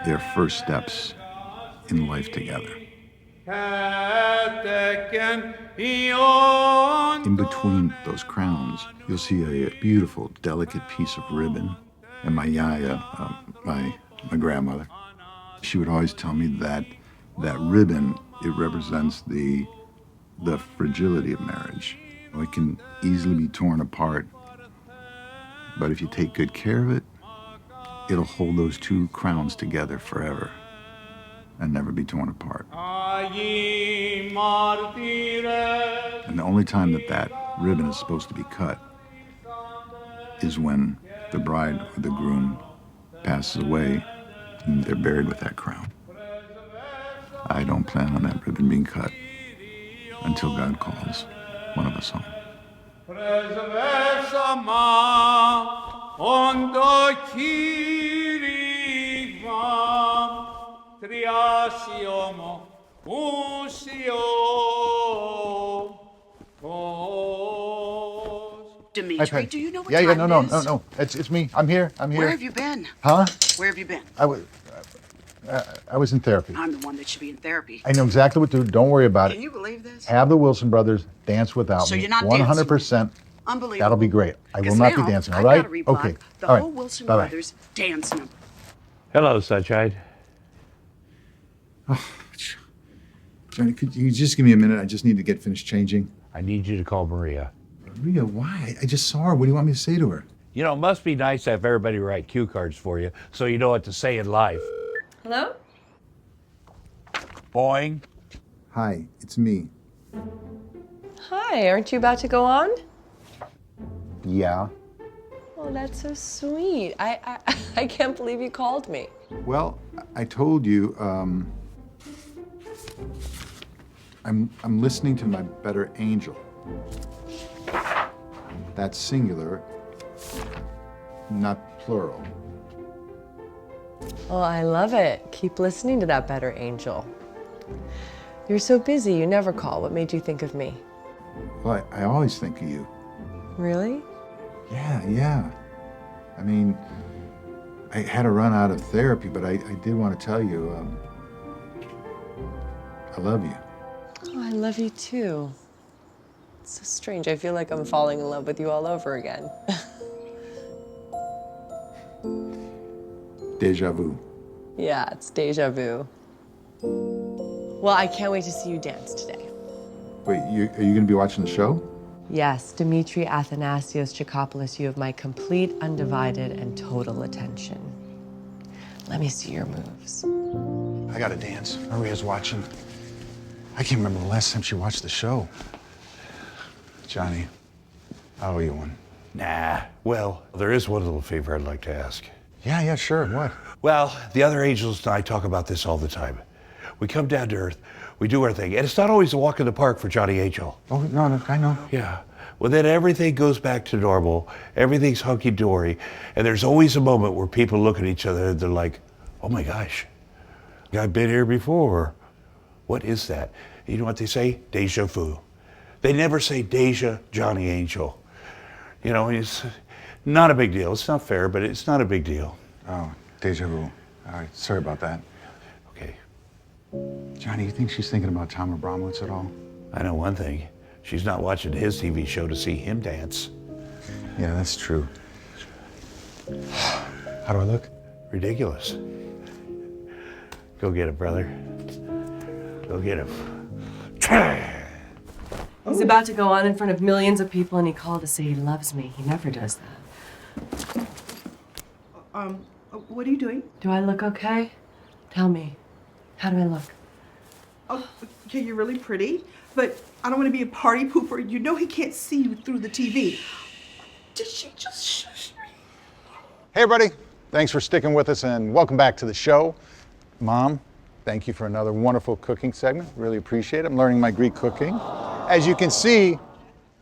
their first steps in life together. In between those crowns, you'll see a beautiful, delicate piece of ribbon. And my yaya, my grandmother, she would always tell me that ribbon, it represents the fragility of marriage. It can easily be torn apart, but if you take good care of it, it'll hold those 2 crowns together forever and never be torn apart. And the only time that ribbon is supposed to be cut is when the bride or the groom passes away and they're buried with that crown. I don't plan on that ribbon being cut until God calls one of us home.
Demetri, do you know what
yeah,
time
no,
it is?
no. It's me. I'm here.
Where have you been?
Huh?
Where have you been?
I was in therapy.
I'm the one that should be in therapy.
I know exactly what to do. Don't worry about it.
Can you believe this?
Have the Wilson brothers dance without
So
me.
you're not
100%.
Unbelievable.
That'll be great. I will
'Cause
not be
now
dancing, all
I've
right?
gotta reblock
Okay.
the
All right.
whole Wilson
Bye-bye.
Brothers dance number.
Hello, Sunshine.
Johnny, could you just give me a minute? I just need to get finished changing.
I need you to call Maria.
Maria, why? I just saw her. What do you want me to say to her?
You know, it must be nice to have everybody write cue cards for you so you know what to say in life.
Hello?
Boing.
Hi, it's me.
Hi, aren't you about to go on?
Yeah.
Oh, that's so sweet. I can't believe you called me.
Well, I told you, I'm listening to my better angel. That's singular, not plural.
Oh, I love it. Keep listening to that better angel. You're so busy, you never call. What made you think of me?
Well, I always think of you.
Really?
Yeah. I mean, I had to run out of therapy, but I did want to tell you, I love you.
Oh, I love you too. It's so strange. I feel like I'm falling in love with you all over again.
Deja vu.
Yeah, it's deja vu. Well, I can't wait to see you dance today.
Wait, are you going to be watching the show?
Yes, Demetri Chicopoulos, you have my complete, undivided, and total attention. Let me see your moves.
I got to dance. Maria's watching. I can't remember the last time she watched the show. Johnny, I owe you one.
Nah. Well, there is one little favor I'd like to ask.
Yeah, sure. What?
Well, the other angels and I talk about this all the time. We come down to earth, we do our thing, and it's not always a walk in the park for Johnny Angel.
Oh, no, I know.
Yeah. Well, then everything goes back to normal, everything's hunky-dory, and there's always a moment where people look at each other and they're like, oh my gosh, I've been here before. What is that? You know what they say? Deja vu. They never say Deja Johnny Angel. You know, it's not a big deal. It's not fair, but it's not a big deal.
Oh, deja vu. All right, sorry about that.
Okay.
Johnny, you think she's thinking about Tom Abramowitz at all?
I know one thing. She's not watching his TV show to see him dance.
Yeah, that's true. How do I look?
Ridiculous. Go get it, brother. Go get him.
He's about to go on in front of millions of people and he called to say he loves me. He never does that.
What are you doing?
Do I look okay? Tell me. How do I look?
Oh, okay, you're really pretty, but I don't want to be a party pooper. You know he can't see you through the TV. Did she just shush me?
Hey, everybody. Thanks for sticking with us and welcome back to the show. Mom, thank you for another wonderful cooking segment. Really appreciate it. I'm learning my Greek cooking. As you can see,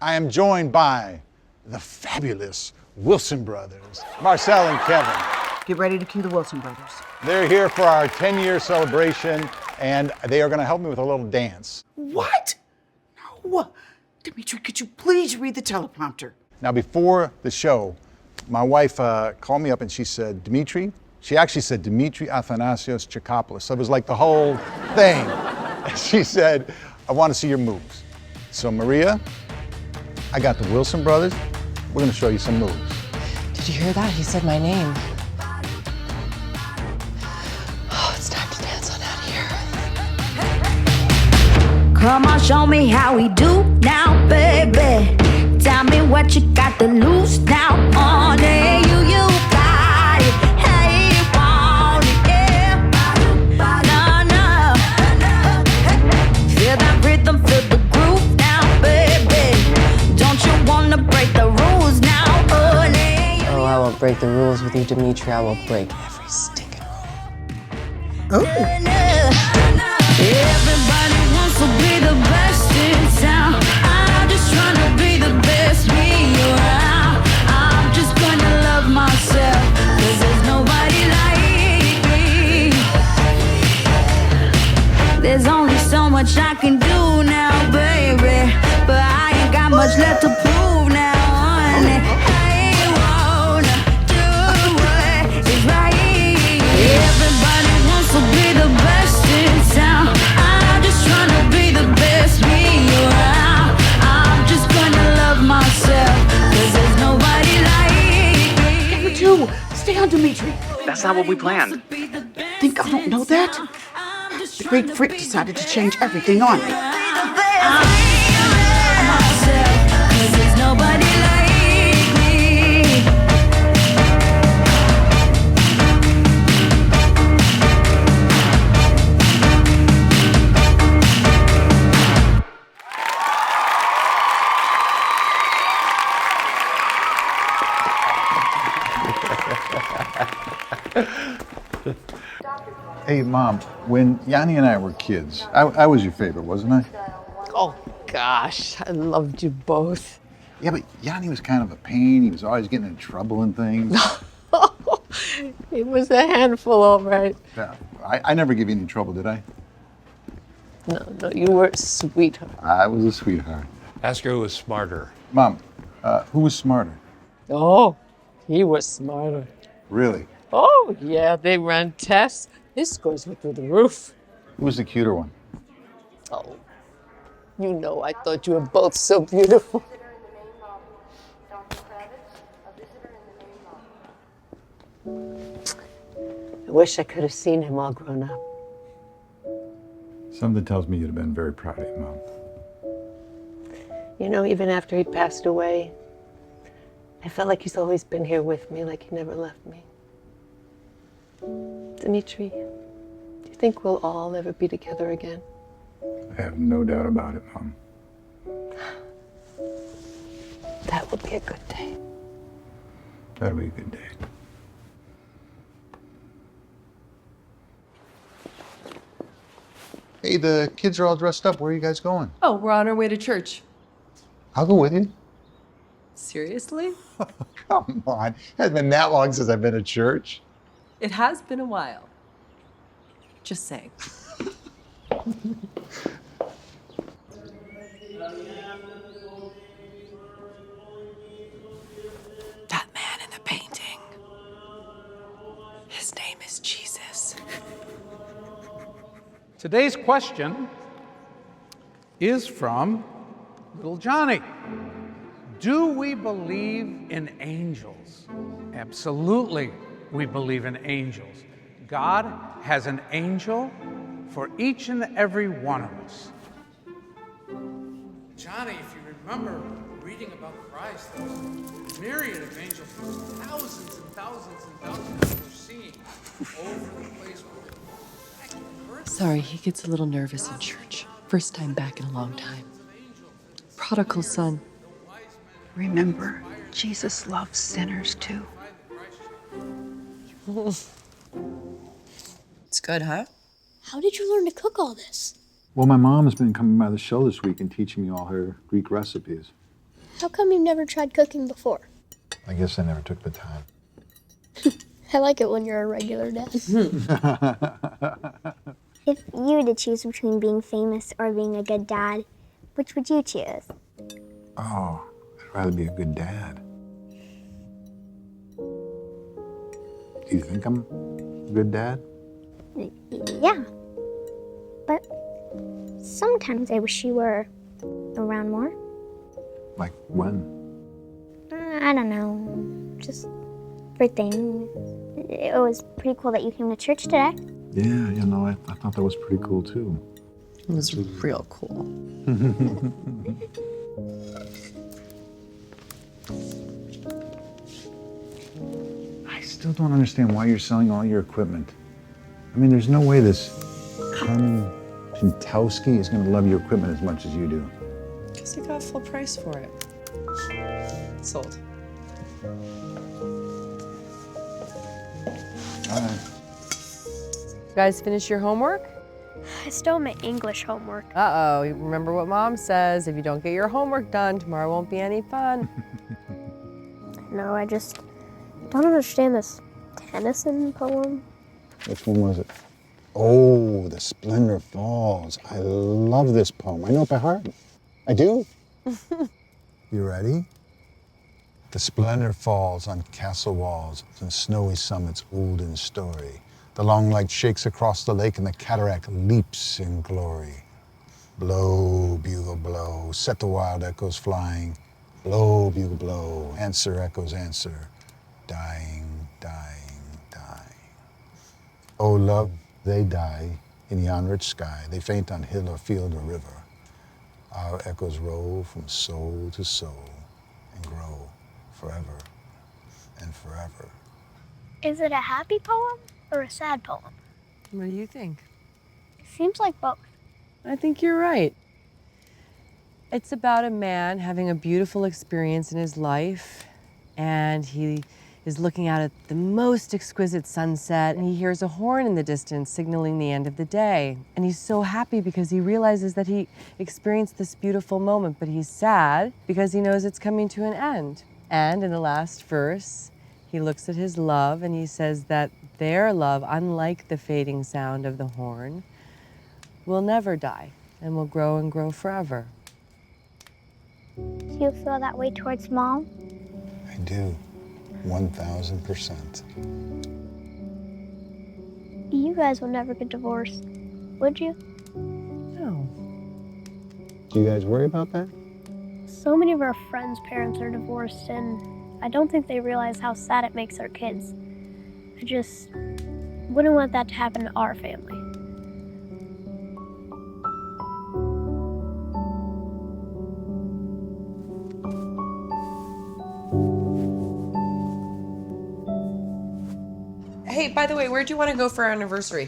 I am joined by the fabulous Wilson brothers, Marcel and Kevin.
Get ready to cue the Wilson brothers.
They're here for our 10-year celebration, and they are going to help me with a little dance.
What? No. Demetri, could you please read the teleprompter?
Now, before the show, my wife called me up and she said, Demetri, she actually said Demetri Chicopoulos. So it was like the whole thing. She said, I want to see your moves. So Maria, I got the Wilson brothers. We're going to show you some moves.
Did you hear that? He said my name. Oh, it's time to dance on out of here.
Come on, show me how we do now, baby. Tell me what you got to lose now. On it, you got it. Hey, you want it, yeah. No. Feel that rhythm, feel the groove now, baby. Don't you wanna break the rules now?
Oh, I won't break the rules with you, Demetri. I will break every stinking rule.
Everybody wants to be the best in town. I'm just trying to be the best me around. I'm just gonna love myself, 'cause there's nobody like me. There's only so much I can do now, baby, but I ain't got much left to prove now, honey. I wanna do what is right. Everybody wants to be the best in town. I'm just trying to be the best me around. I'm just gonna love myself, 'cause there's nobody like me.
Number two, stay on Demetri.
That's not what we planned.
Think I don't know that? The great freak decided to change everything on me.
Cause there's nobody like me.
Hey, Mom, when Yanni and I were kids, I was your favorite, wasn't I?
Oh, gosh, I loved you both.
Yeah, but Yanni was kind of a pain. He was always getting in trouble and things.
He was a handful, all right.
Yeah, I never gave you any trouble, did I?
No, you were a sweetheart.
I was a sweetheart.
Ask her who was smarter.
Mom, who was smarter?
Oh, he was smarter.
Really?
Oh, yeah, they ran tests. His scores were through the roof.
Who was the cuter one?
Oh, you know, I thought you were both so beautiful.
I wish I could have seen him all grown up.
Something tells me you'd have been very proud of your mom.
You know, even after he passed away, I felt like he's always been here with me, like he never left me. Demetri, do you think we'll all ever be together again?
I have no doubt about it, Mom.
That will be a good day.
That'll be a good day. Hey, the kids are all dressed up. Where are you guys going?
Oh, we're on our way to church.
I'll go with you.
Seriously?
Come on. It hasn't been that long since I've been to church.
It has been a while. Just saying.
That man in the painting. His name is Jesus.
Today's question is from little Johnny. Do we believe in angels? Absolutely, we believe in angels. God has an angel for each and every one of us. Johnny, if you remember reading about Christ, there was a myriad of angels, thousands and thousands and thousands that were seen over the place.
Sorry, he gets a little nervous in church. First time back in a long time. Prodigal son.
Remember, Jesus loves sinners too.
It's good, huh?
How did you learn to cook all this?
Well, my mom has been coming by the show this week and teaching me all her Greek recipes.
How come you've never tried cooking before?
I guess I never took the time.
I like it when you're a regular dad.
If you were to choose between being famous or being a good dad, which would you choose?
Oh, I'd rather be a good dad. Do you think I'm a good dad?
Yeah. But sometimes I wish you were around more.
Like when?
I don't know. Just for things. It was pretty cool that you came to church today.
Yeah, you know, I thought that was pretty cool too.
It was real cool.
I still don't understand why you're selling all your equipment. I mean, there's no way this Carmen Pintowski is going to love your equipment as much as you do.
Because he got full price for it. Sold.
All right.
You guys finish your homework?
I still have my English homework.
Uh-oh, you remember what Mom says. If you don't get your homework done, tomorrow won't be any fun.
No, I just don't understand this Tennyson poem.
Which one was it? Oh, The Splendor Falls. I love this poem. I know it by heart. I do. You ready? The splendor falls on castle walls and snowy summits old in story. The long light shakes across the lake and the cataract leaps in glory. Blow, bugle, blow, set the wild echoes flying. Blow, bugle, blow, answer, echoes, answer. Dying, dying, dying. Oh, love, they die in yon rich sky. They faint on hill or field or river. Our echoes roll from soul to soul and grow forever and forever.
Is it a happy poem or a sad poem?
What do you think?
It seems like both.
I think you're right. It's about a man having a beautiful experience in his life, and he is looking out at the most exquisite sunset, and he hears a horn in the distance signaling the end of the day. And he's so happy because he realizes that he experienced this beautiful moment, but he's sad because he knows it's coming to an end. And in the last verse, he looks at his love and he says that their love, unlike the fading sound of the horn, will never die and will grow and grow forever.
Do you feel that way towards Mom?
I do. 1000%.
You guys will never get divorced, would you?
No.
Do you guys worry about that?
So many of our friends' parents are divorced, and I don't think they realize how sad it makes our kids. Wouldn't want that to happen to our family.
Hey, by the way, where'd you want to go for our anniversary?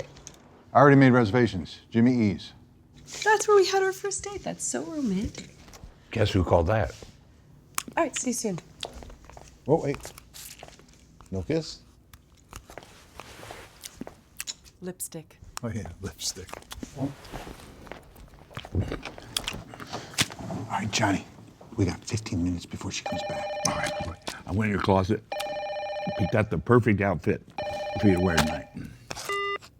I already made reservations. Jimmy E's.
That's where we had our first date. That's so romantic.
Guess who called that?
All right, see you soon.
Oh, wait. No kiss?
Lipstick.
Oh, yeah, lipstick. All right, Johnny. We got 15 minutes before she comes back.
All right. I went in your closet, picked out the perfect outfit for you to wear tonight.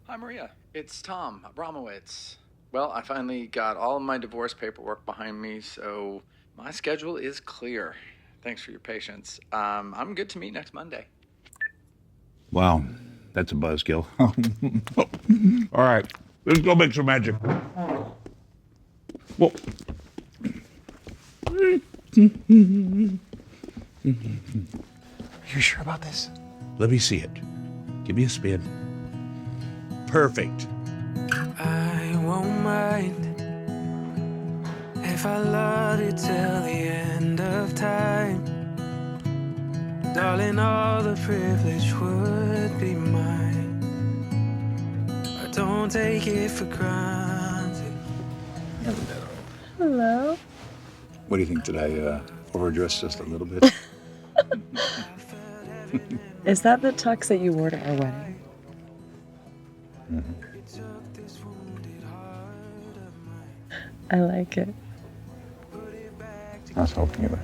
Hi, Maria. It's Tom Abramowitz. Well, I finally got all of my divorce paperwork behind me, so my schedule is clear. Thanks for your patience. I'm good to meet next Monday.
Wow, that's a buzzkill. All right, let's go make some magic. Whoa.
You sure about this?
Let me see it. Give me a spin. Perfect.
I won't mind if I love you till the end of time. Darling, all the privilege would be mine. I don't take it for granted.
Hello.
What do you think? Did I overdress just a little bit?
Is that the tux that you wore to our wedding?
Mm-hmm.
I like it.
I was hoping you would.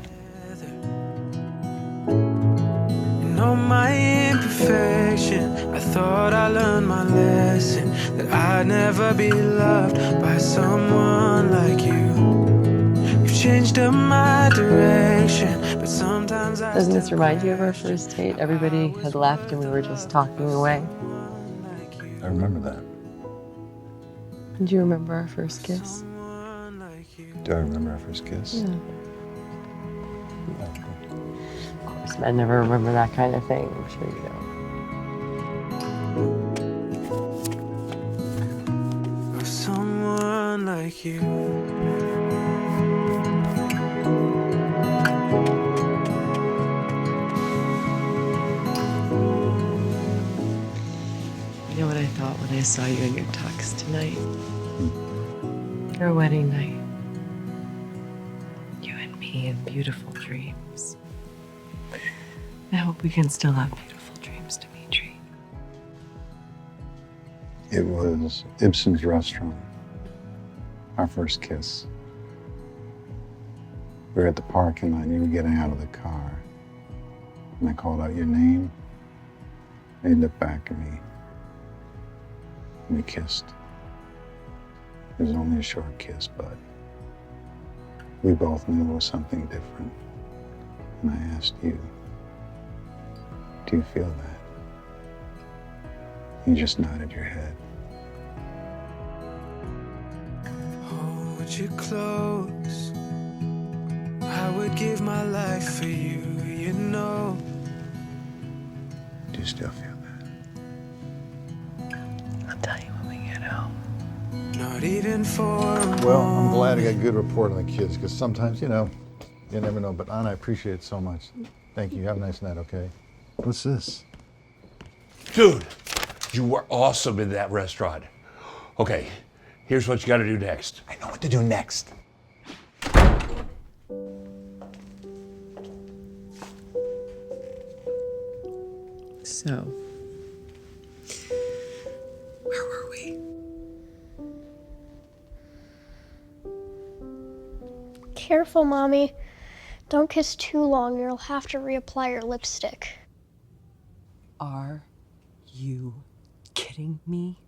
In all my imperfection, I thought I learned my lesson, that I'd never be loved by someone like you. You've changed up my direction, but sometimes I
Doesn't this remind you of our first date? Everybody had left and we were just talking away.
I remember that.
Do you remember our first kiss?
Do I remember our first kiss?
Yeah. Of course, men never remember that kind of thing. I'm sure you don't.
of someone like you.
You know what I thought when I saw you in your tux tonight? Our wedding night. You and me in beautiful dreams. I hope we can still have beautiful dreams, Demetri.
It was Ibsen's restaurant. Our first kiss. We were at the parking lot. You were getting out of the car. And I called out your name. And you looked back at me. And we kissed. It was only a short kiss, but we both knew it was something different. And I asked you, do you feel that? You just nodded your head.
Hold you close. I would give my life for you, you know.
Do you still feel that?
I'll tell you when we get home.
Not even for a
Well, I'm glad I got a good report on the kids, because sometimes, you never know. But Anna, I appreciate it so much. Thank you. Have a nice night, okay? What's this?
Dude, you were awesome in that restaurant. Okay, here's what you gotta do next.
I know what to do next.
So, where were we?
Careful, Mommy. Don't kiss too long, or you'll have to reapply your lipstick.
Are you kidding me?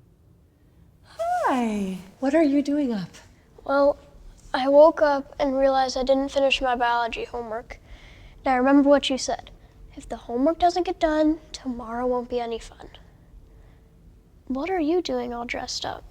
Hi. What are you doing up?
Well, I woke up and realized I didn't finish my biology homework. And I remember what you said. If the homework doesn't get done, tomorrow won't be any fun. What are you doing all dressed up?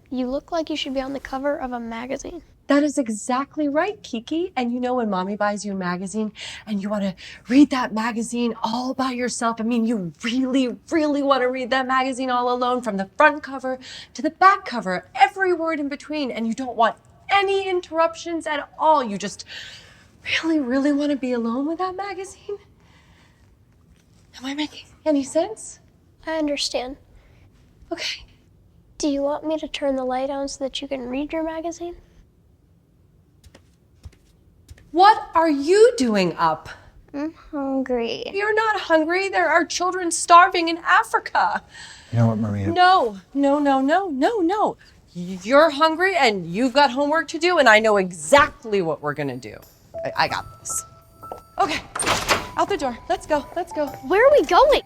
You look like you should be on the cover of a magazine.
That is exactly right, Kiki. And you know when mommy buys you a magazine and you want to read that magazine all by yourself, I mean, you really, really want to read that magazine all alone from the front cover to the back cover, every word in between, and you don't want any interruptions at all. You just really, really want to be alone with that magazine. Am I making any sense?
I understand.
Okay.
Do you want me to turn the light on so that you can read your magazine?
What are you doing up?
I'm hungry.
You're not hungry. There are children starving in Africa.
You know what, Maria?
No. You're hungry and you've got homework to do, and I know exactly what we're gonna do. I got this. Okay, out the door. Let's go.
Where are we going?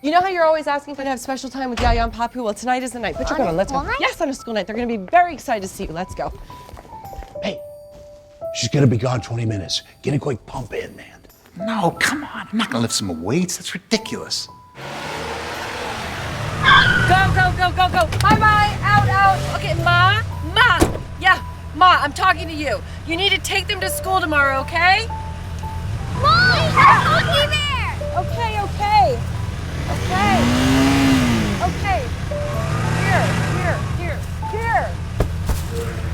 You know how you're always asking if I have special time with Yaya and Papu? Well, tonight is the night. Put your coat on. Let's go. Yes, on a school night. They're gonna be very excited to see you. Let's go.
She's gonna be gone 20 minutes. Get a quick pump in, man.
No, come on. I'm not gonna lift some weights. That's ridiculous.
Go. Bye. Out. Okay, Ma. Yeah, Ma, I'm talking to you. You need to take them to school tomorrow, okay?
Mom, there's cookie there!
Okay. Here.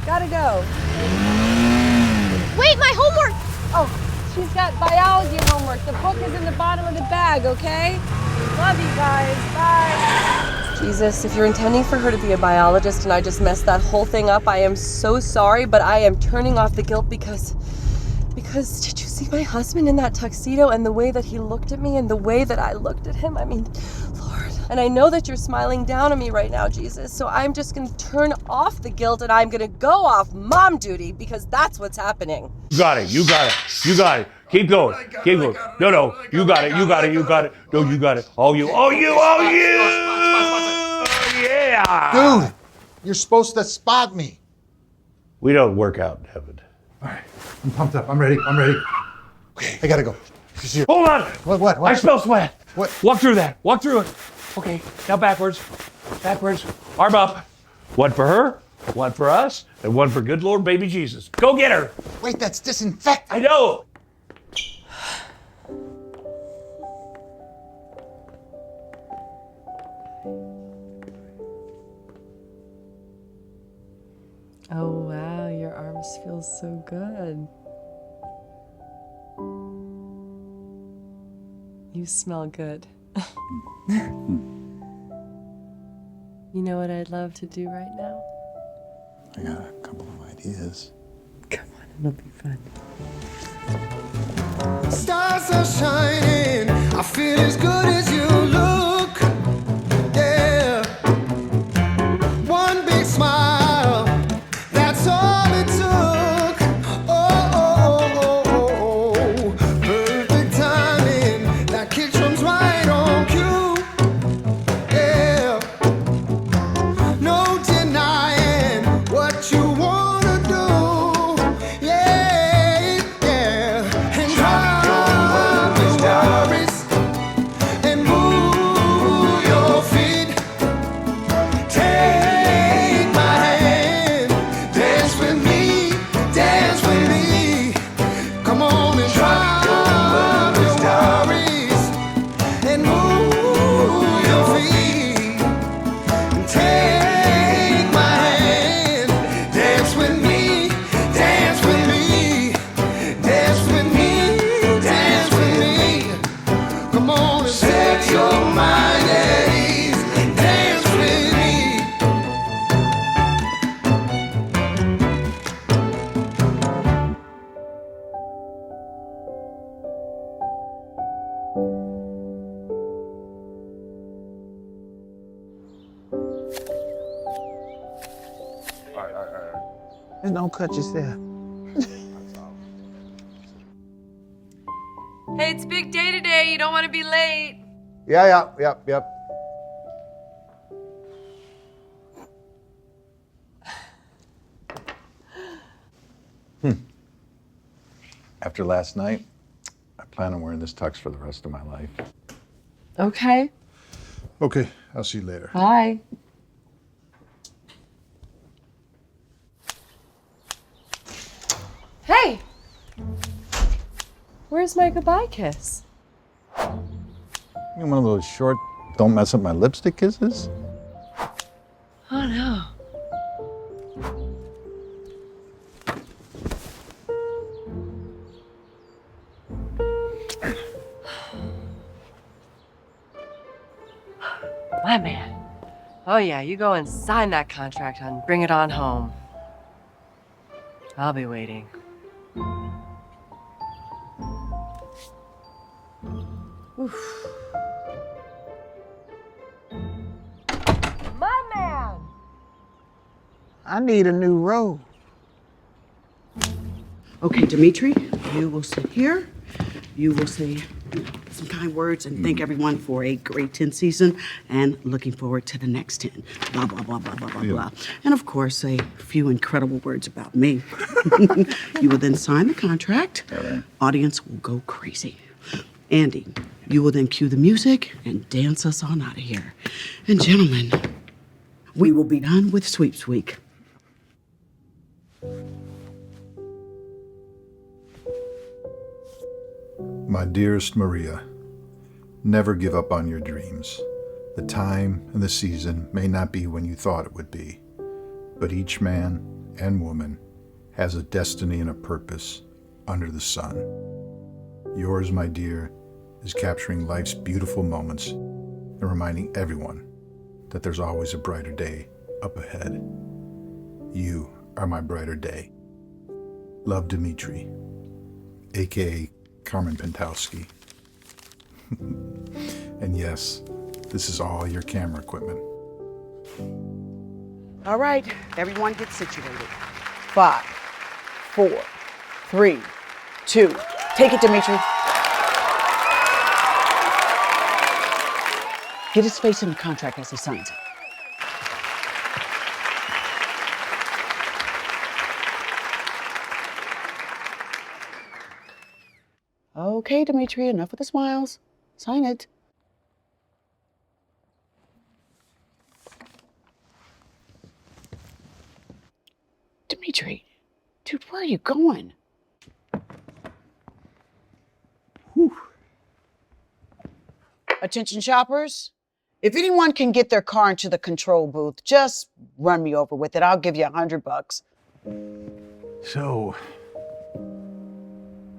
Gotta go.
Wait, my homework!
Oh, she's got biology homework. The book is in the bottom of the bag, okay? Love you guys. Bye. Jesus, if you're intending for her to be a biologist and I just messed that whole thing up, I am so sorry, but I am turning off the guilt because did you see my husband in that tuxedo and the way that he looked at me and the way that I looked at him? I mean, Lord. And I know that you're smiling down on me right now, Jesus, so I'm just gonna turn off the guilt and I'm gonna go off mom duty because that's what's happening.
You got it. Keep going. No, you got it. No, you got it. Oh, you. Yeah.
Dude, you're supposed to spot me.
We don't work out in heaven.
All right, I'm pumped up. I'm ready.
Okay, I gotta go.
Hold on.
What?
I smell sweat.
What?
Walk through it. Okay, now backwards. Arm up. One for her, one for us, and one for good Lord baby Jesus. Go get her.
Wait, that's disinfectant.
I know.
Oh, wow, your arms feel so good. You smell good. You know what I'd love to do right now?
I got a couple of ideas.
Come on, it'll be fun.
Stars are shining. I feel as good as you look. Yeah. One big smile. That's all it took. Oh. Perfect timing. That kick drum's right on cue. Yeah. No denying what you wanna do. Yeah. And drop your worries and move your feet. Take my hand, dance with me. Come on and drop your worries and move your feet. Take my hand, dance with me. Come on and set your mind at ease. Dance with me.
There's no cut yourself.
Hey, it's big day today. You don't want to be late.
Yep.
After last night, I plan on wearing this tux for the rest of my life.
Okay.
Okay, I'll see you later.
Bye. Hey! Where's my goodbye kiss?
You know, one of those short, don't mess up my lipstick kisses?
Oh no. My man. Oh yeah, you go and sign that contract and bring it on home. I'll be waiting. Oof. My man!
I need a new robe. Okay, Demetri, you will sit here. You will say some kind words and thank everyone for a great 10 season and looking forward to the next 10. Blah, blah, blah, blah, blah, blah, blah. And of course, say a few incredible words about me. You will then sign the contract. Audience will go crazy. Andy, you will then cue the music and dance us on out of here. And gentlemen, we will be done with Sweeps Week.
My dearest Maria, never give up on your dreams. The time and the season may not be when you thought it would be, but each man and woman has a destiny and a purpose under the sun. Yours, my dear, is capturing life's beautiful moments and reminding everyone that there's always a brighter day up ahead. You are my brighter day. Love, Demetri, a.k.a. Carmen Pentowski. And yes, this is all your camera equipment.
All right, everyone get situated. 5, 4, 3, 2. Take it, Demetri. Get his face in the contract as he signs it. Okay, Demetri, enough with the smiles. Sign it. Demetri, dude, where are you going? Whew. Attention shoppers. If anyone can get their car into the control booth, just run me over with it. I'll give you $100.
So,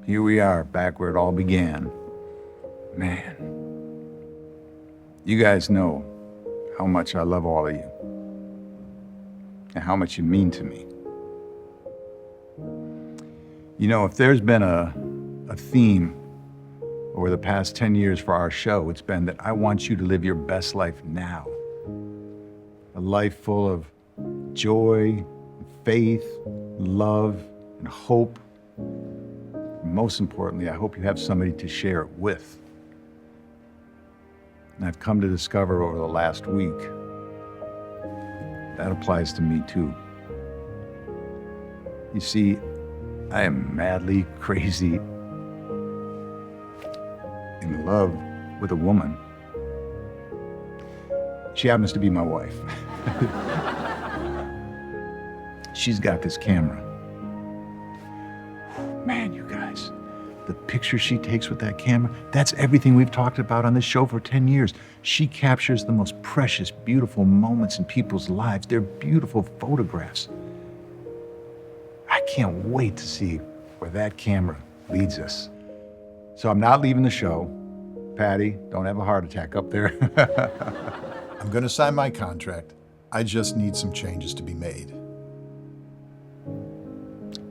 here we are, back where it all began. Man, you guys know how much I love all of you and how much you mean to me. You know, if there's been a theme over the past 10 years for our show, it's been that I want you to live your best life now. A life full of joy, faith, love, and hope. Most importantly, I hope you have somebody to share it with. And I've come to discover over the last week, that applies to me too. You see, I am madly crazy in love with a woman. She happens to be my wife. She's got this camera. Man, you guys, the picture she takes with that camera, that's everything we've talked about on this show for 10 years. She captures the most precious, beautiful moments in people's lives. They're beautiful photographs. I can't wait to see where that camera leads us. So I'm not leaving the show. Patty, don't have a heart attack up there.
I'm going to sign my contract. I just need some changes to be made.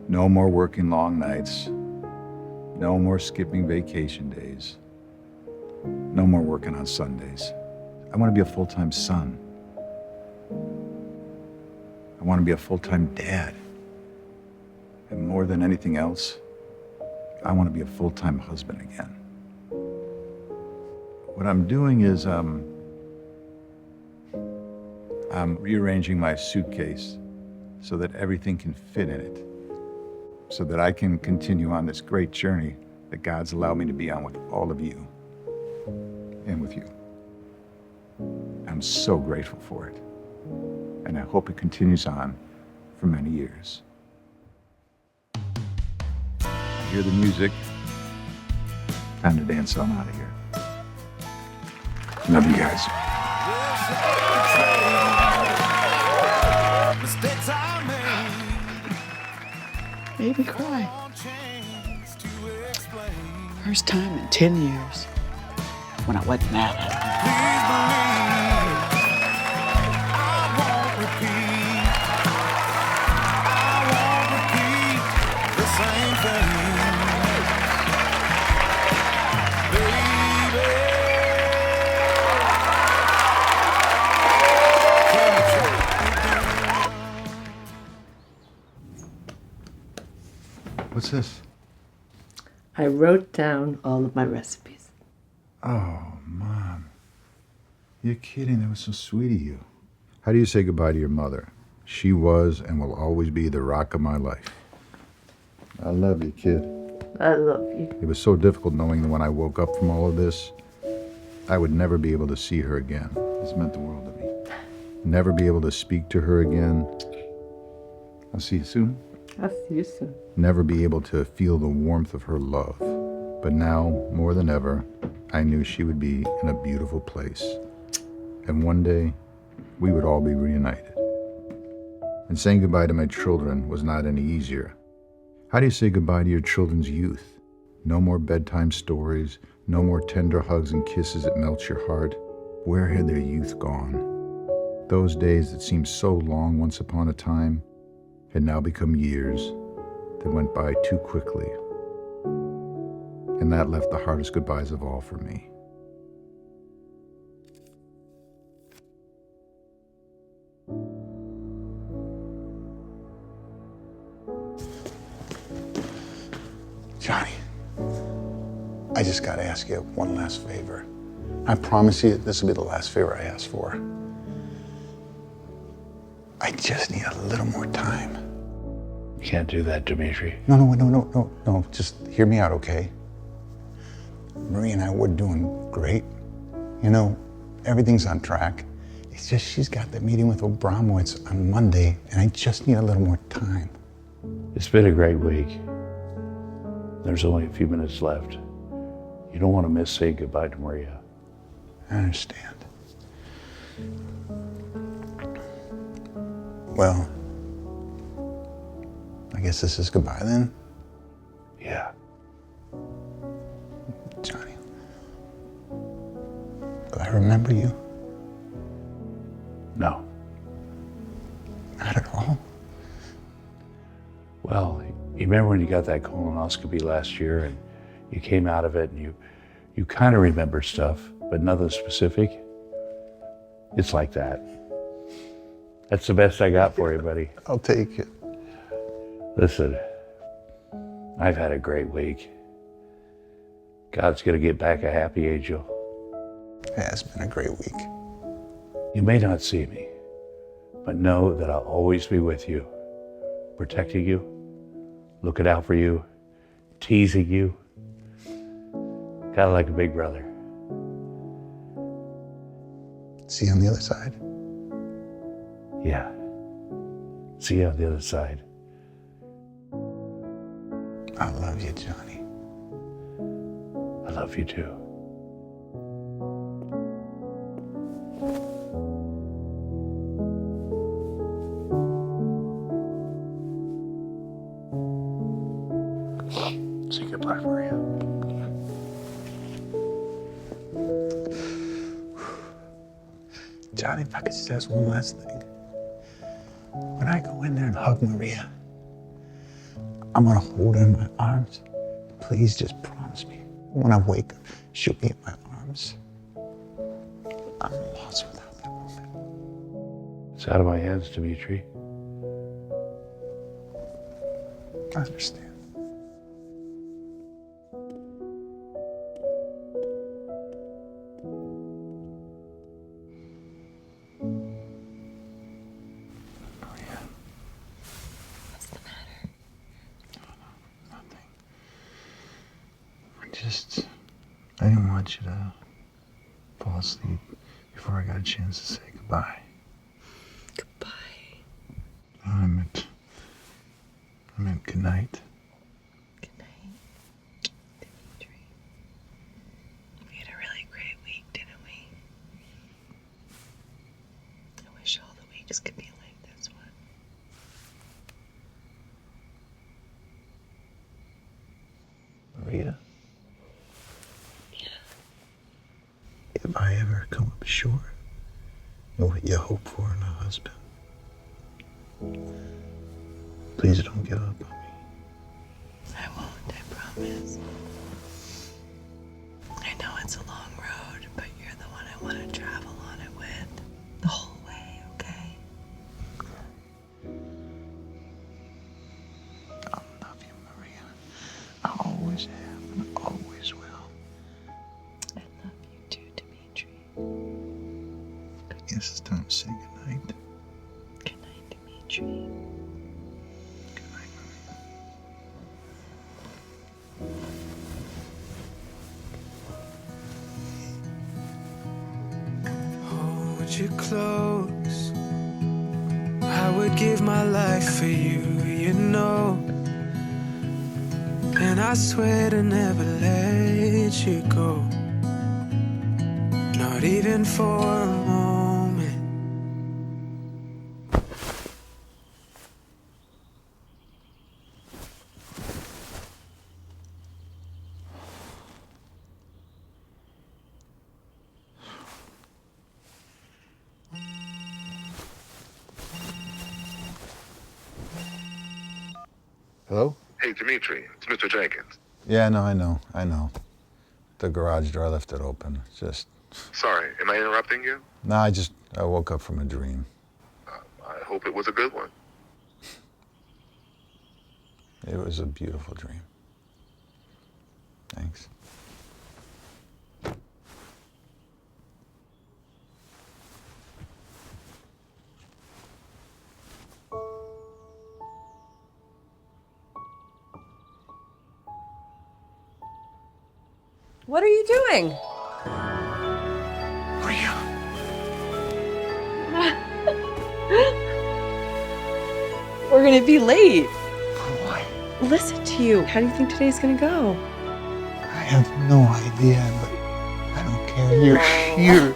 No more working long nights. No more skipping vacation days. No more working on Sundays. I want to be a full-time son. I want to be a full-time dad. And more than anything else, I want to be a full-time husband again. What I'm doing is I'm rearranging my suitcase so that everything can fit in it, so that I can continue on this great journey that God's allowed me to be on with all of you and with you. I'm so grateful for it, and I hope it continues on for many years. Hear the music. Time to dance on out of here. Love you guys.
Made me cry. First time in 10 years when I wasn't mad at her.
What's this?
I wrote down all of my recipes.
Oh, Mom. You're kidding. That was so sweet of you. How do you say goodbye to your mother? She was and will always be the rock of my life. I love you, kid.
I love you.
It was so difficult knowing that when I woke up from all of this, I would never be able to see her again. This meant the world to me. Never be able to speak to her again. I'll see you soon.
I'll see you soon.
Never be able to feel the warmth of her love. But now, more than ever, I knew she would be in a beautiful place. And one day, we would all be reunited. And saying goodbye to my children was not any easier. How do you say goodbye to your children's youth? No more bedtime stories, no more tender hugs and kisses that melt your heart. Where had their youth gone? Those days that seemed so long once upon a time had now become years that went by too quickly. And that left the hardest goodbyes of all for me.
Johnny, I just gotta ask you one last favor. I promise you this will be the last favor I ask for. I just need a little more time.
You can't do that, Demetri.
No. Just hear me out, okay? Marie and I, we're doing great. You know, everything's on track. It's just she's got the meeting with Abramowitz on Monday, and I just need a little more time.
It's been a great week. There's only a few minutes left. You don't want to miss saying goodbye to Maria.
I understand. Well, I guess this is goodbye then?
Yeah.
Johnny, do I remember you?
No.
Not at all?
Well, you remember when you got that colonoscopy last year and you came out of it and you kind of remember stuff, but nothing specific? It's like that. That's the best I got for you, buddy.
I'll take it.
Listen, I've had a great week. God's gonna get back a happy angel.
It has been a great week.
You may not see me, but know that I'll always be with you, protecting you, looking out for you, teasing you. Kind of like a big brother.
See you on the other side?
Yeah. See you on the other side.
I love you, Johnny.
I love you too. Say goodbye, Maria.
Johnny, if I could just ask one last thing. When I go in there and hug Maria, I'm gonna hold her in my arms. Please just promise me. When I wake up, she'll be in my arms. I'm lost without that woman.
It's out of my hands, Demetri.
I understand. I didn't want you to fall asleep before I got a chance to say goodbye.
Goodbye.
I meant good night.
Good night.
Have I ever come up short of what you hope for in a husband? Please don't give up on me.
I won't, I promise. I know it's a long road, but you're the one I want to travel on it with the whole way, okay?
I love you, Maria. I always have and always will.
I love you too, Demetri.
I guess it's time to say goodnight.
Good night, Demetri.
Hold you close. I would give my life for you, you know. And I swear to never let you go. Not even for a moment.
Hello?
Hey, Demetri, it's Mr. Jenkins.
Yeah, no, I know. The garage door, I left it open. It's just,
Sorry, am I interrupting you?
no, I woke up from a dream.
I hope it was a good one.
It was a beautiful dream. Thanks.
What are you doing? We're gonna be late.
What?
Listen to you. How do you think today's gonna go?
I have no idea, but I don't care. You're here.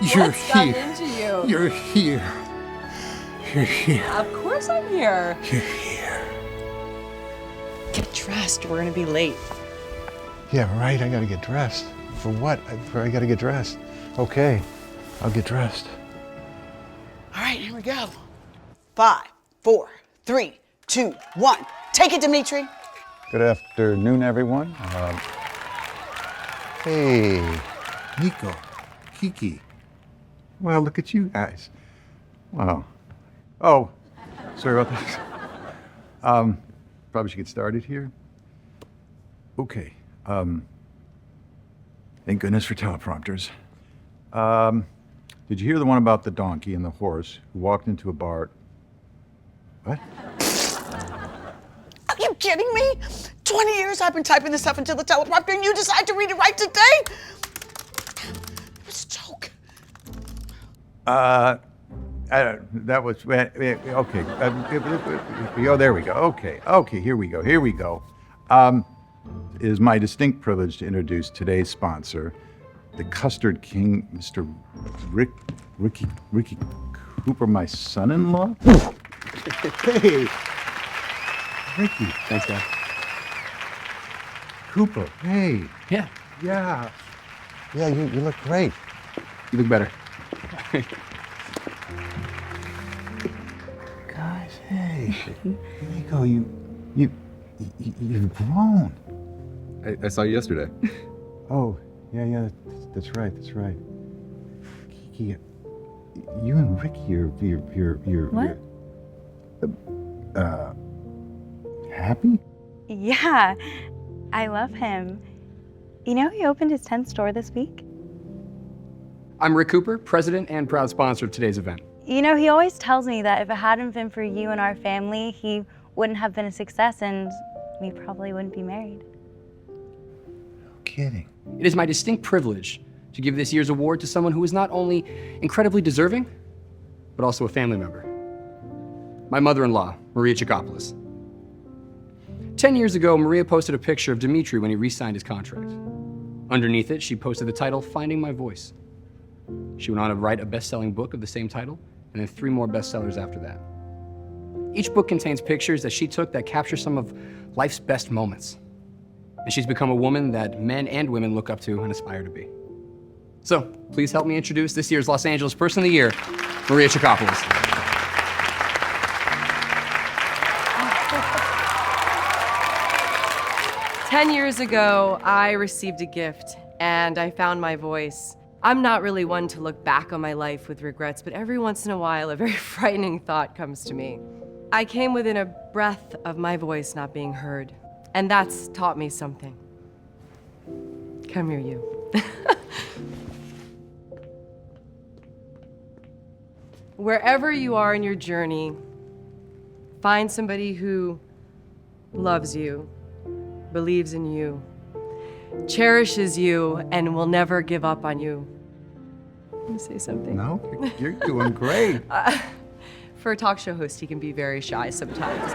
You're
What's gotten
here.
into you?
You're here. You're here.
Of course I'm here.
You're here.
Get dressed. We're gonna be late.
Yeah, right. I gotta get dressed. For what? I gotta get dressed. Okay, I'll get dressed.
All right, here we go. 5, 4, 3, 2, 1. Take it, Demetri.
Good afternoon, everyone. Hey, Nico, Kiki. Well, look at you guys. Wow. Oh, sorry about this. Probably should get started here. Okay. Thank goodness for teleprompters. Did you hear the one about the donkey and the horse who walked into a bar? What?
Are you kidding me? 20 years I've been typing this stuff into the teleprompter and you decide to read it right today? It was a joke.
That was, okay. Oh, there we go. Okay, here we go. It is my distinct privilege to introduce today's sponsor, the Custard King, Mr. Ricky Cooper, my son-in-law. Hey, Ricky.
Thanks, Dad.
Cooper, hey.
Yeah.
Yeah, you look great.
You look better.
Guys, hey. Nico, you've grown.
I saw you yesterday.
Oh, yeah, that's right. Kiki, you and Ricky are
What?
happy?
Yeah, I love him. You know, he opened his 10th store this week.
I'm Rick Cooper, president and proud sponsor of today's event.
You know, he always tells me that if it hadn't been for you and our family, he wouldn't have been a success and we probably wouldn't be married.
Kidding.
It is my distinct privilege to give this year's award to someone who is not only incredibly deserving, but also a family member. My mother-in-law, Maria Chicopoulos. 10 years ago, Maria posted a picture of Demetri when he re-signed his contract. Underneath it, she posted the title, Finding My Voice. She went on to write a best-selling book of the same title, and then 3 more bestsellers after that. Each book contains pictures that she took that capture some of life's best moments. And she's become a woman that men and women look up to and aspire to be. So please help me introduce this year's Los Angeles Person of the Year, Maria Chicopoulos.
10 years ago, I received a gift and I found my voice. I'm not really one to look back on my life with regrets, but every once in a while, a very frightening thought comes to me. I came within a breath of my voice not being heard, and that's taught me something. Come here, you. Wherever you are in your journey, find somebody who loves you, believes in you, cherishes you, and will never give up on you. Want to say something?
No, you're doing great.
For a talk show host, he can be very shy sometimes.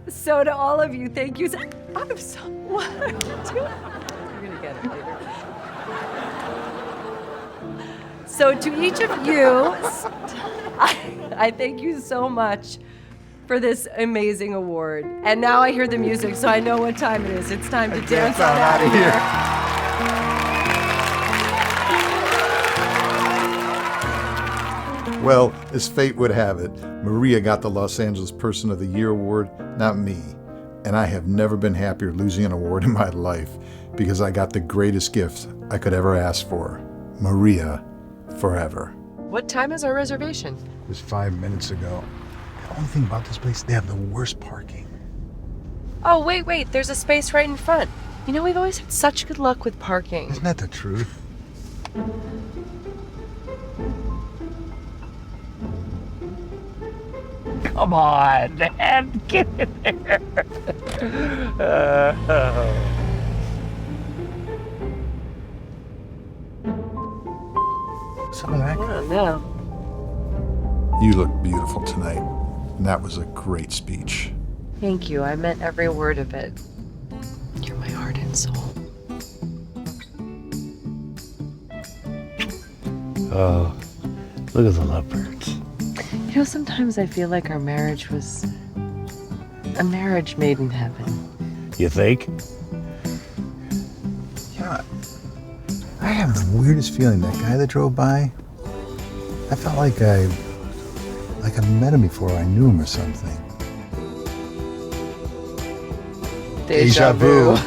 So to all of you, thank you. I'm so, what are you doing? You're gonna get it later. So to each of you, I thank you so much for this amazing award. And now I hear the music, so I know what time it is. It's time to dance on out of here.
Well, as fate would have it, Maria got the Los Angeles Person of the Year award, not me. And I have never been happier losing an award in my life because I got the greatest gift I could ever ask for. Maria, forever.
What time is our reservation?
It was 5 minutes ago. The only thing about this place, they have the worst parking.
Oh, wait, there's a space right in front. You know, we've always had such good luck with parking.
Isn't that the truth?
Come on, man, get in there.
Something like
that. No.
You look beautiful tonight. And that was a great speech.
Thank you. I meant every word of it. You're my heart and soul.
Oh, look at the lovebirds.
You know, sometimes I feel like our marriage was a marriage made in heaven.
You think?
Yeah. I have the weirdest feeling. That guy that drove by, I felt like I met him before I knew him or something.
Deja vu.